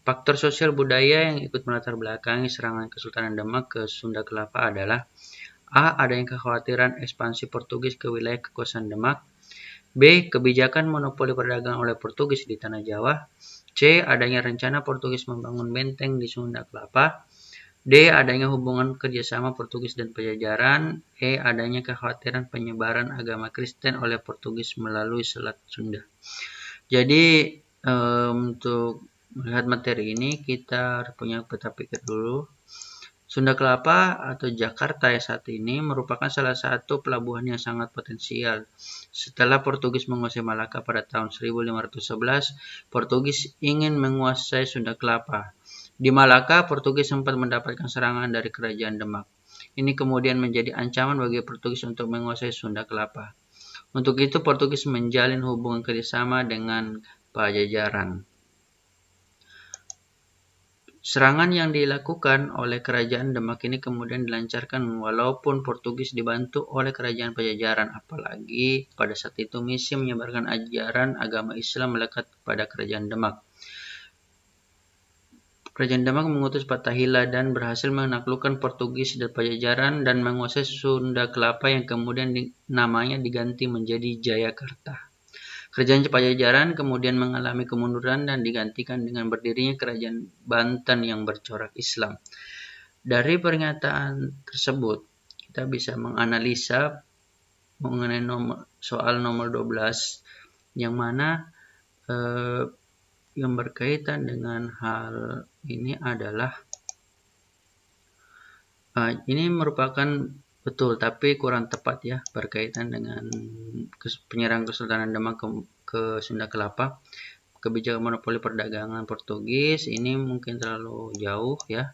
Faktor sosial budaya yang ikut melatar belakangi serangan Kesultanan Demak ke Sunda Kelapa adalah A. Adanya kekhawatiran ekspansi Portugis ke wilayah kekuasaan Demak. B. Kebijakan monopoli perdagangan oleh Portugis di Tanah Jawa. C. Adanya rencana Portugis membangun benteng di Sunda Kelapa. D. Adanya hubungan kerjasama Portugis dan Pajajaran. E. Adanya kekhawatiran penyebaran agama Kristen oleh Portugis melalui Selat Sunda. Jadi untuk melihat materi ini kita punya peta pikir dulu. Sunda Kelapa atau Jakarta saat ini merupakan salah satu pelabuhan yang sangat potensial. Setelah Portugis menguasai Malaka pada tahun 1511, Portugis ingin menguasai Sunda Kelapa. Di Malaka, Portugis sempat mendapatkan serangan dari kerajaan Demak. Ini kemudian menjadi ancaman bagi Portugis untuk menguasai Sunda Kelapa. Untuk itu, Portugis menjalin hubungan kerjasama dengan Pajajaran. Serangan yang dilakukan oleh kerajaan Demak ini kemudian dilancarkan walaupun Portugis dibantu oleh kerajaan Pajajaran, apalagi pada saat itu misi menyebarkan ajaran agama Islam melekat pada kerajaan Demak. Kerajaan Demak mengutus Fathahillah dan berhasil menaklukkan Portugis dan Pajajaran dan menguasai Sunda Kelapa yang kemudian namanya diganti menjadi Jayakarta. Kerajaan Pajajaran kemudian mengalami kemunduran dan digantikan dengan berdirinya Kerajaan Banten yang bercorak Islam. Dari pernyataan tersebut, kita bisa menganalisa mengenai soal nomor 12, yang mana yang berkaitan dengan hal ini adalah ini merupakan betul, tapi kurang tepat ya, berkaitan dengan penyerang Kesultanan Demak ke Sunda Kelapa. Kebijakan monopoli perdagangan Portugis ini mungkin terlalu jauh ya,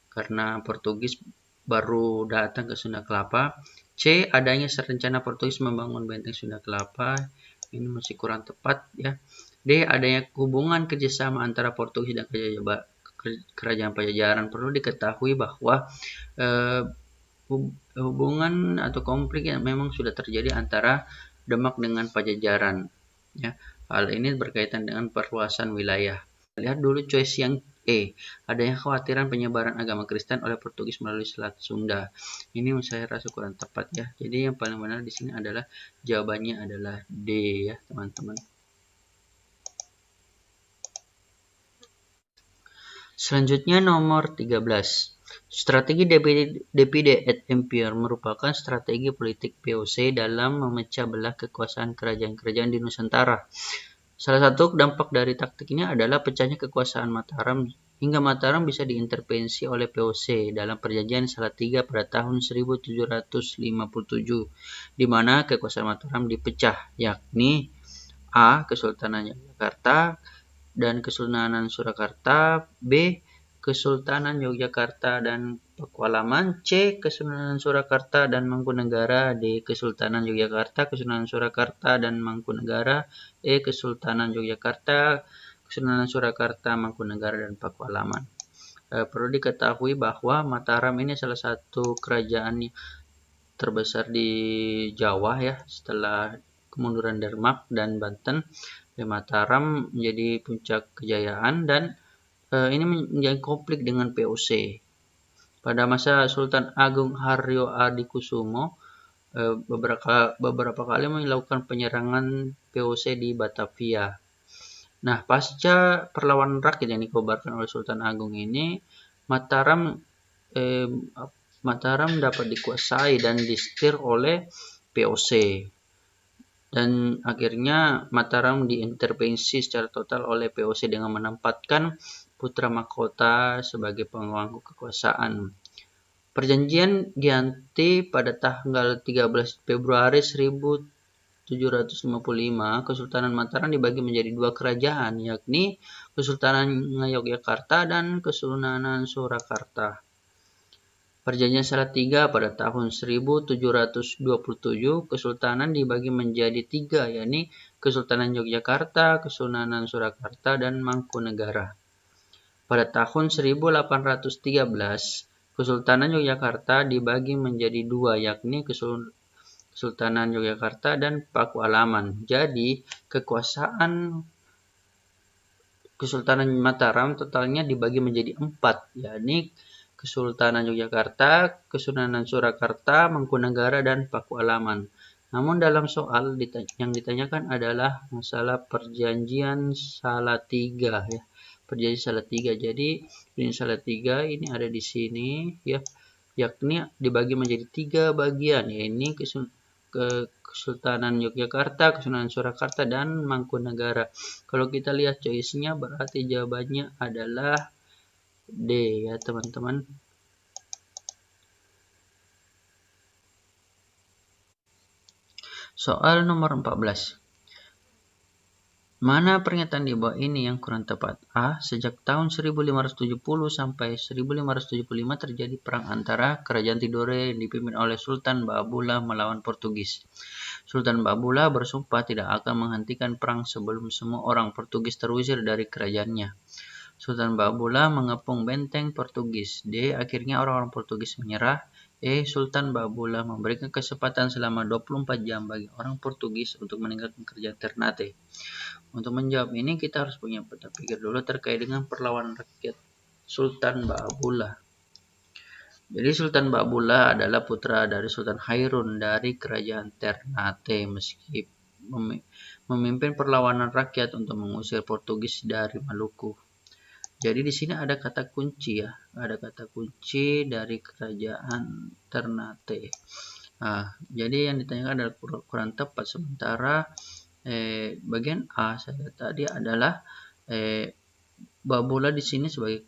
karena Portugis baru datang ke Sunda Kelapa. C. Adanya rencana Portugis membangun benteng Sunda Kelapa. Ini masih kurang tepat ya. D. Adanya hubungan kerjasama antara Portugis dan kerajaan Pajajaran. Perlu diketahui bahwa hubungan atau konflik yang memang sudah terjadi antara Demak dengan Pajajaran ya. Hal ini berkaitan dengan perluasan wilayah. Lihat dulu choice yang E. Adanya kekhawatiran penyebaran agama Kristen oleh Portugis melalui Selat Sunda. Ini saya rasa kurang tepat ya. Jadi yang paling benar di sini adalah jawabannya adalah D ya, teman-teman. Selanjutnya nomor 13. Strategi divide et impera merupakan strategi politik VOC dalam memecah belah kekuasaan kerajaan-kerajaan di Nusantara. Salah satu dampak dari taktik ini adalah pecahnya kekuasaan Mataram hingga Mataram bisa diintervensi oleh VOC dalam perjanjian Salatiga pada tahun 1757, di mana kekuasaan Mataram dipecah, yakni A. Kesultanan Yogyakarta dan Kesultanan Surakarta, B. Kesultanan Yogyakarta dan Pakualaman, C. Kesultanan Surakarta dan Mangkunegara, D. Kesultanan Yogyakarta, Kesultanan Surakarta dan Mangkunegara, E. Kesultanan Yogyakarta, Kesultanan Surakarta, Mangkunegara dan Pakualaman. Perlu diketahui bahwa Mataram ini salah satu kerajaan terbesar di Jawa ya, setelah kemunduran Demak dan Banten. Mataram menjadi puncak kejayaan dan ini menjadi konflik dengan VOC. Pada masa Sultan Agung Haryo Adikusumo, beberapa kali melakukan penyerangan VOC di Batavia. Nah, pasca perlawanan rakyat yang dikobarkan oleh Sultan Agung ini, Mataram dapat dikuasai dan disetir oleh VOC. Dan akhirnya Mataram diintervensi secara total oleh VOC dengan menempatkan putra mahkota sebagai pemangku kekuasaan. Perjanjian Giyanti pada tanggal 13 Februari 1755, Kesultanan Mataram dibagi menjadi dua kerajaan, yakni Kesultanan Yogyakarta dan Kesultanan Surakarta. Perjanjian Salatiga pada tahun 1727, Kesultanan dibagi menjadi tiga, yakni Kesultanan Yogyakarta, Kesultanan Surakarta, dan Mangkunegara. Pada tahun 1813, Kesultanan Yogyakarta dibagi menjadi dua, yakni Kesultanan Yogyakarta dan Pakualaman. Jadi, kekuasaan Kesultanan Mataram totalnya dibagi menjadi 4, yakni Kesultanan Yogyakarta, Kesultanan Surakarta, Mangkunegara, dan Pakualaman. Namun dalam soal yang ditanyakan adalah masalah Perjanjian Salatiga ya. Perjanjian Salatiga. Jadi Perjanjian Salatiga ini ada di sini ya, yakni dibagi menjadi 3 bagian, yaitu Kesultanan Yogyakarta, Kesultanan Surakarta, dan Mangkunegara. Kalau kita lihat choice-nya berarti jawabannya adalah D ya, teman-teman. Soal nomor 14. Mana pernyataan di bawah ini yang kurang tepat? A. Sejak tahun 1570 sampai 1575 terjadi perang antara Kerajaan Tidore yang dipimpin oleh Sultan Baabullah melawan Portugis. Sultan Baabullah bersumpah tidak akan menghentikan perang sebelum semua orang Portugis terusir dari kerajaannya. Sultan Baabullah mengepung benteng Portugis. D. Akhirnya orang-orang Portugis menyerah. E. Sultan Baabullah memberikan kesempatan selama 24 jam bagi orang Portugis untuk meninggalkan kerajaan Ternate. Untuk menjawab ini kita harus punya peta pikir dulu terkait dengan perlawanan rakyat Sultan Baabullah. Jadi Sultan Baabullah adalah putra dari Sultan Hairun dari kerajaan Ternate, meski memimpin perlawanan rakyat untuk mengusir Portugis dari Maluku. Jadi di sini ada kata kunci ya, ada kata kunci dari kerajaan Ternate. Nah, jadi yang ditanyakan adalah kurang tepat, sementara bagian A saya tadi adalah Baabullah di sini sebagai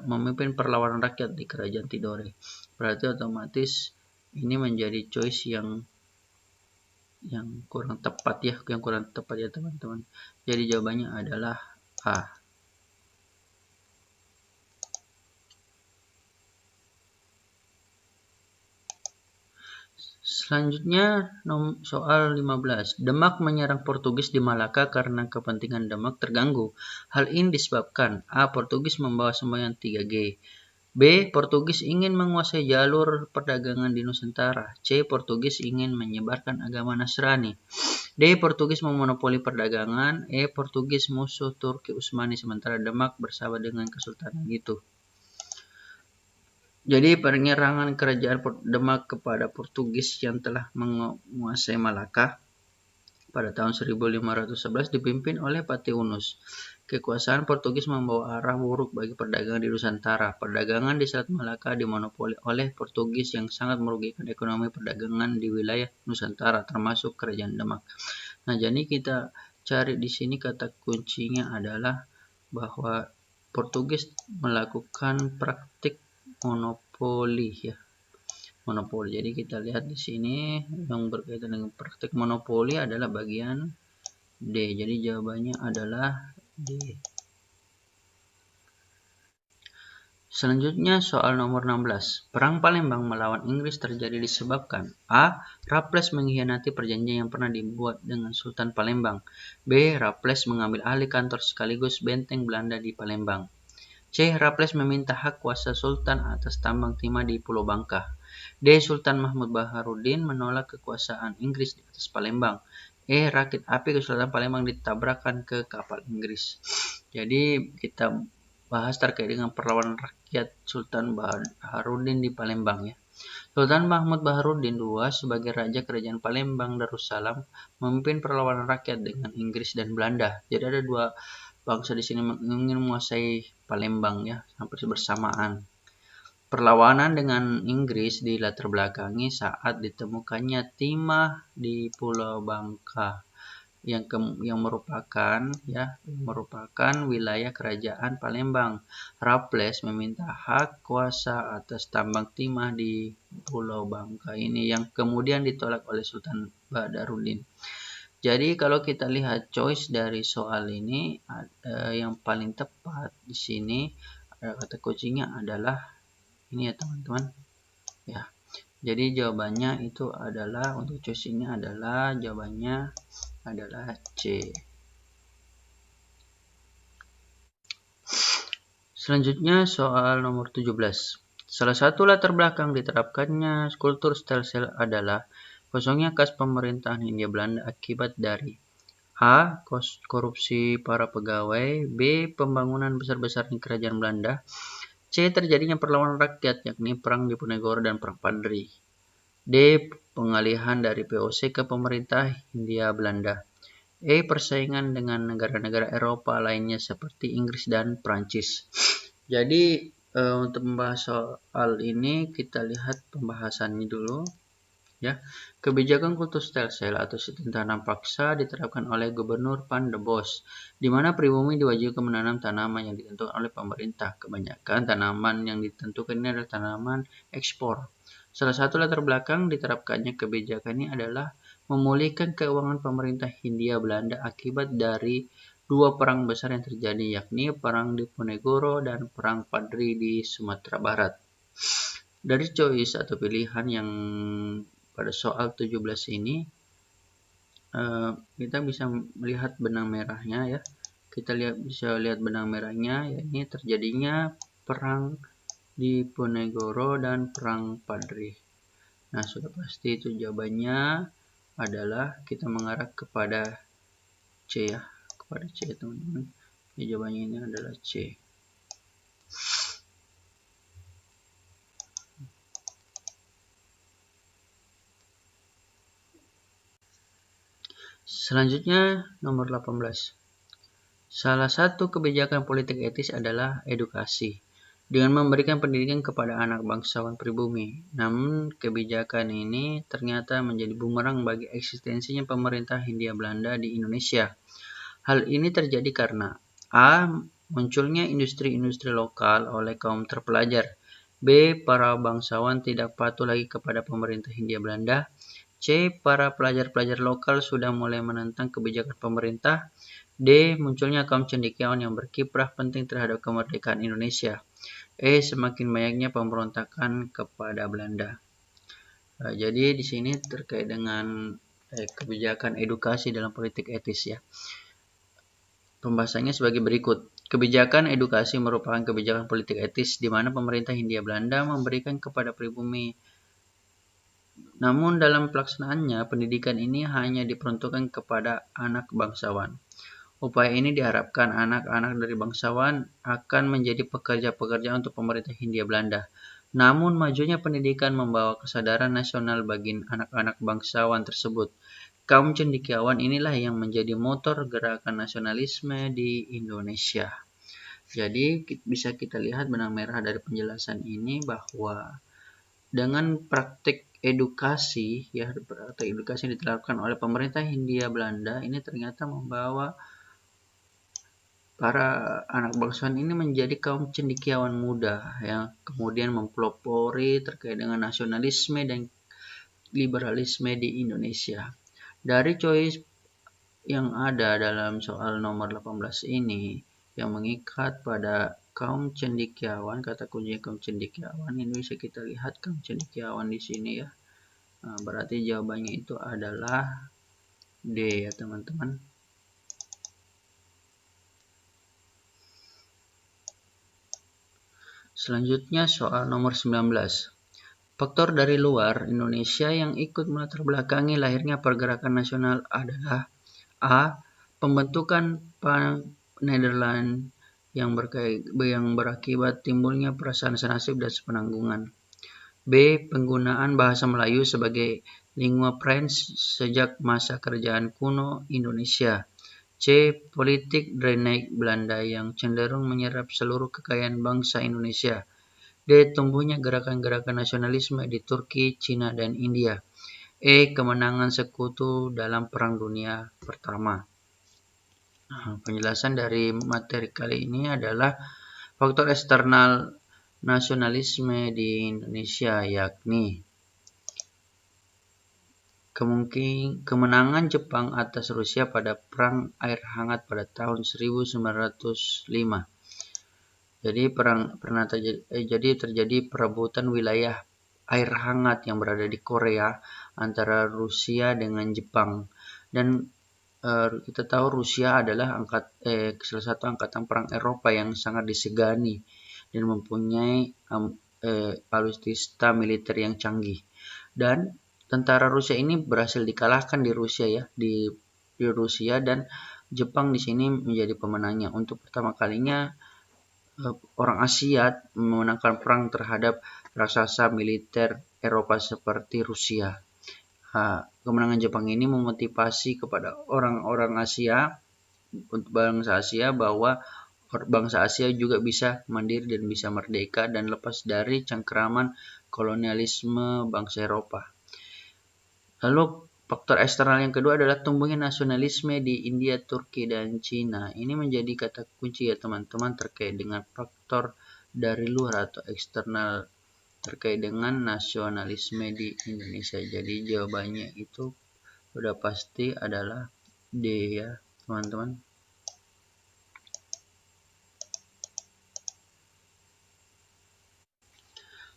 memimpin perlawanan rakyat di kerajaan Tidore. Berarti otomatis ini menjadi choice yang kurang tepat ya, teman-teman. Jadi jawabannya adalah A. Selanjutnya soal 15. Demak menyerang Portugis di Malaka karena kepentingan Demak terganggu. Hal ini disebabkan A. Portugis membawa semboyan 3G. B. Portugis ingin menguasai jalur perdagangan di Nusantara. C. Portugis ingin menyebarkan agama Nasrani. D. Portugis memonopoli perdagangan. E. Portugis musuh Turki Utsmani sementara Demak bersahabat dengan kesultanan itu. Jadi penyerangan kerajaan Demak kepada Portugis yang telah menguasai Malaka pada tahun 1511 dipimpin oleh Patiunus. Kekuasaan Portugis membawa arah buruk bagi perdagangan di Nusantara. Perdagangan di Selat Malaka dimonopoli oleh Portugis yang sangat merugikan ekonomi perdagangan di wilayah Nusantara, termasuk Kerajaan Demak. Nah, jadi kita cari di sini kata kuncinya adalah bahwa Portugis melakukan praktik monopoli ya. Monopoli. Jadi kita lihat di sini yang berkaitan dengan praktik monopoli adalah bagian D. Jadi jawabannya adalah D. Selanjutnya soal nomor 16. Perang Palembang melawan Inggris terjadi disebabkan A. Raffles mengkhianati perjanjian yang pernah dibuat dengan Sultan Palembang. B. Raffles mengambil alih kantor sekaligus benteng Belanda di Palembang. C. Raffles meminta hak kuasa Sultan atas tambang timah di Pulau Bangka. D. Sultan Mahmud Baharudin menolak kekuasaan Inggris di atas Palembang. E. Rakit api Kesultanan Palembang ditabrakkan ke kapal Inggris. Jadi kita bahas terkait dengan perlawanan rakyat Sultan Baharudin di Palembang ya. Sultan Mahmud Baharudin II sebagai Raja Kerajaan Palembang Darussalam memimpin perlawanan rakyat dengan Inggris dan Belanda. Jadi ada dua bangsa di sini ingin menguasai Palembang ya, hampir bersamaan. Perlawanan dengan Inggris dilatar belakangi saat ditemukannya timah di Pulau Bangka yang merupakan wilayah kerajaan Palembang. Raffles meminta hak kuasa atas tambang timah di Pulau Bangka ini yang kemudian ditolak oleh Sultan Baharudin. Jadi kalau kita lihat choice dari soal ini yang paling tepat di sini kata kuncinya adalah ini ya teman-teman ya. Jadi jawabannya itu adalah untuk choice ini adalah jawabannya adalah C. Selanjutnya soal nomor 17. Salah satu latar belakang diterapkannya kultur stelsel adalah kosongnya kas pemerintahan Hindia Belanda akibat dari A. Korupsi para pegawai. B. Pembangunan besar-besaran kerajaan Belanda. C. Terjadinya perlawanan rakyat, yakni Perang Diponegoro dan Perang Padri. D. Pengalihan dari VOC ke pemerintah Hindia Belanda. E. Persaingan dengan negara-negara Eropa lainnya seperti Inggris dan Prancis. Jadi untuk membahas soal ini kita lihat pembahasannya dulu. Ya, kebijakan kultur stelsel atau sistem tanam paksa diterapkan oleh Gubernur Van der Bos, di mana pribumi diwajibkan menanam tanaman yang ditentukan oleh pemerintah. Kebanyakan tanaman yang ditentukan ini adalah tanaman ekspor. Salah satu latar belakang diterapkannya kebijakan ini adalah memulihkan keuangan pemerintah Hindia Belanda akibat dari dua perang besar yang terjadi, yakni Perang Diponegoro dan Perang Padri di Sumatera Barat. Dari choice atau pilihan yang pada soal 17 ini kita bisa melihat benang merahnya ya. Kita bisa lihat benang merahnya, yakni terjadinya Perang Diponegoro dan Perang Padri. Nah, sudah pasti itu jawabannya adalah kita mengarah kepada C ya, kepada C teman-teman. Jawabannya ini adalah C. Selanjutnya nomor 18. Salah satu kebijakan politik etis adalah edukasi, dengan memberikan pendidikan kepada anak bangsawan pribumi. Namun kebijakan ini ternyata menjadi bumerang bagi eksistensinya pemerintah Hindia Belanda di Indonesia. Hal ini terjadi karena A. Munculnya industri-industri lokal oleh kaum terpelajar. B. Para bangsawan tidak patuh lagi kepada pemerintah Hindia Belanda. C. Para pelajar-pelajar lokal sudah mulai menentang kebijakan pemerintah. D. Munculnya kaum cendekiawan yang berkiprah penting terhadap kemerdekaan Indonesia. E. Semakin banyaknya pemberontakan kepada Belanda. Jadi di sini terkait dengan kebijakan edukasi dalam politik etis ya. Pembahasannya sebagai berikut. Kebijakan edukasi merupakan kebijakan politik etis di mana pemerintah Hindia Belanda memberikan kepada pribumi. Namun dalam pelaksanaannya, pendidikan ini hanya diperuntukkan kepada anak bangsawan. Upaya ini diharapkan anak-anak dari bangsawan akan menjadi pekerja-pekerja untuk pemerintah Hindia Belanda. Namun majunya pendidikan membawa kesadaran nasional bagi anak-anak bangsawan tersebut. Kaum cendekiawan inilah yang menjadi motor gerakan nasionalisme di Indonesia. Jadi bisa kita lihat benang merah dari penjelasan ini bahwa dengan praktik edukasi yang diterapkan oleh pemerintah Hindia Belanda ini ternyata membawa para anak bangsawan ini menjadi kaum cendekiawan muda yang kemudian mempelopori terkait dengan nasionalisme dan liberalisme di Indonesia. Dari choice yang ada dalam soal nomor 18 ini yang mengikat pada kaum cendekiawan, kata kuncinya kaum cendekiawan, ini bisa kita lihat kaum cendekiawan di sini ya. Nah, berarti jawabannya itu adalah D ya teman-teman. Selanjutnya soal nomor 19. Faktor dari luar Indonesia yang ikut melatar belakangi lahirnya pergerakan nasional adalah A. Pembentukan Pan-Nederland yang berakibat timbulnya perasaan senasib dan sepenanggungan. B. Penggunaan bahasa Melayu sebagai lingua franca sejak masa kerajaan kuno Indonesia. C. Politik drainage Belanda yang cenderung menyerap seluruh kekayaan bangsa Indonesia. D. Tumbuhnya gerakan-gerakan nasionalisme di Turki, Cina, dan India. E. Kemenangan sekutu dalam Perang Dunia Pertama. Penjelasan dari materi kali ini adalah faktor eksternal nasionalisme di Indonesia, yakni kemenangan Jepang atas Rusia pada Perang Air Hangat pada tahun 1905. Jadi terjadi perebutan wilayah air hangat yang berada di Korea antara Rusia dengan Jepang. Dan kita tahu Rusia adalah salah satu angkatan perang Eropa yang sangat disegani dan mempunyai alutsista militer yang canggih. Dan tentara Rusia ini berhasil dikalahkan di Rusia ya, di Rusia, dan Jepang di sini menjadi pemenangnya. Untuk pertama kalinya orang Asia memenangkan perang terhadap raksasa militer Eropa seperti Rusia. Kemenangan Jepang ini memotivasi kepada orang-orang Asia, untuk bangsa Asia, bahwa bangsa Asia juga bisa mandiri dan bisa merdeka dan lepas dari cengkeraman kolonialisme bangsa Eropa. Lalu faktor eksternal yang kedua adalah tumbuhnya nasionalisme di India, Turki, dan Cina. Ini menjadi kata kunci ya teman-teman terkait dengan faktor dari luar atau eksternal terkait dengan nasionalisme di Indonesia. Jadi jawabannya itu sudah pasti adalah D ya teman-teman.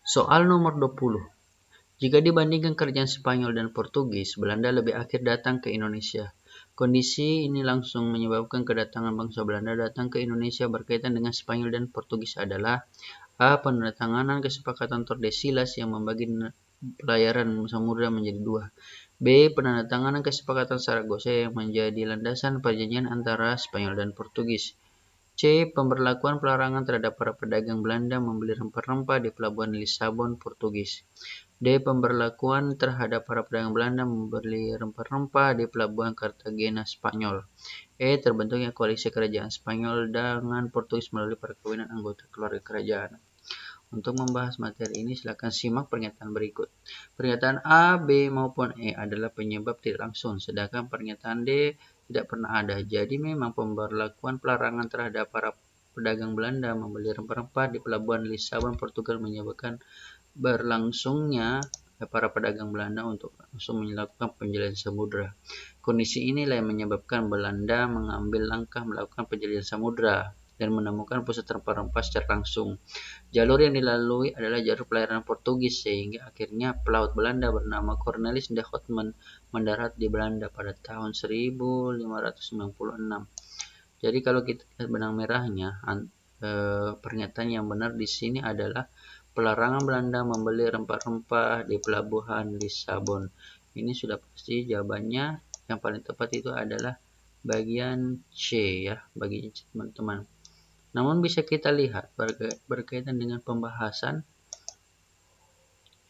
Soal nomor 20. Jika dibandingkan kerajaan Spanyol dan Portugis, Belanda lebih akhir datang ke Indonesia. Kondisi ini langsung menyebabkan kedatangan bangsa Belanda datang ke Indonesia berkaitan dengan Spanyol dan Portugis adalah A. Penandatanganan kesepakatan Tordesillas yang membagi pelayaran samudra menjadi dua. B. Penandatanganan kesepakatan Saragossa yang menjadi landasan perjanjian antara Spanyol dan Portugis. C. Pemberlakuan pelarangan terhadap para pedagang Belanda membeli rempah-rempah di pelabuhan Lisabon, Portugis. D. Pemberlakuan terhadap para pedagang Belanda membeli rempah-rempah di pelabuhan Cartagena, Spanyol. E. Terbentuknya koalisi kerajaan Spanyol dengan Portugis melalui perkawinan anggota keluarga kerajaan. Untuk membahas materi ini, silakan simak pernyataan berikut. Pernyataan A, B, maupun E adalah penyebab tidak langsung, sedangkan pernyataan D tidak pernah ada. Jadi memang pemberlakuan pelarangan terhadap para pedagang Belanda membeli rempah-rempah di pelabuhan Lisabon, Portugal menyebabkan berlangsungnya para pedagang Belanda untuk langsung melakukan penjelajahan samudra. Kondisi inilah yang menyebabkan Belanda mengambil langkah melakukan penjelajahan samudra dan menemukan pusat rempah-rempah secara langsung. Jalur yang dilalui adalah jalur pelayaran Portugis, sehingga akhirnya pelaut Belanda bernama Cornelis de Houtman mendarat di Belanda pada tahun 1596. Jadi kalau kita lihat benang merahnya, pernyataan yang benar di sini adalah pelarangan Belanda membeli rempah-rempah di pelabuhan Lisabon. Ini sudah pasti jawabannya. Yang paling tepat itu adalah bagian C ya, bagian C teman-teman. Namun bisa kita lihat berkaitan dengan pembahasan,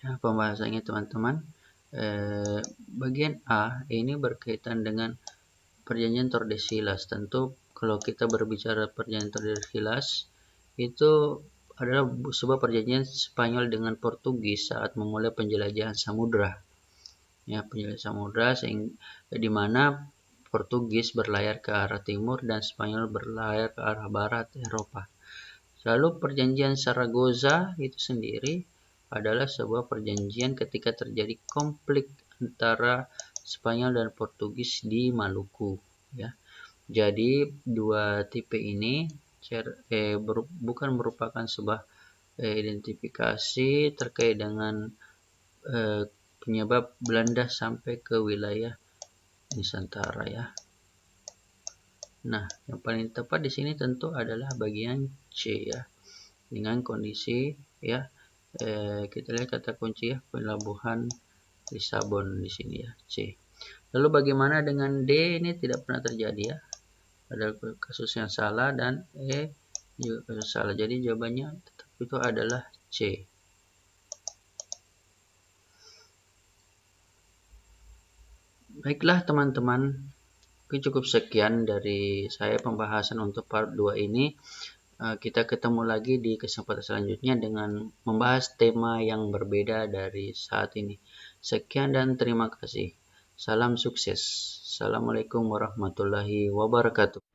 ya, pembahasannya teman-teman. Bagian A ini berkaitan dengan perjanjian Tordesillas. Tentu kalau kita berbicara perjanjian Tordesillas itu adalah sebuah perjanjian Spanyol dengan Portugis saat memulai penjelajahan samudra. Ya, penjelajahan samudra di mana Portugis berlayar ke arah timur dan Spanyol berlayar ke arah barat Eropa. Lalu perjanjian Zaragoza itu sendiri adalah sebuah perjanjian ketika terjadi konflik antara Spanyol dan Portugis di Maluku ya. Jadi dua tipe ini bukan merupakan sebuah identifikasi terkait dengan penyebab Belanda sampai ke wilayah Nusantara ya. Nah, yang paling tepat di sini tentu adalah bagian C ya. Dengan kondisi ya, kita lihat kata kunci ya, pelabuhan Lisabon di sini ya, C. Lalu bagaimana dengan D? Ini tidak pernah terjadi ya. Ada kasus yang salah dan E juga kasus salah. Jadi jawabannya tetap itu adalah C. Baiklah teman-teman, cukup sekian dari saya pembahasan untuk part 2 ini. Kita ketemu lagi di kesempatan selanjutnya dengan membahas tema yang berbeda dari saat ini. Sekian dan terima kasih. Salam sukses. Assalamualaikum warahmatullahi wabarakatuh.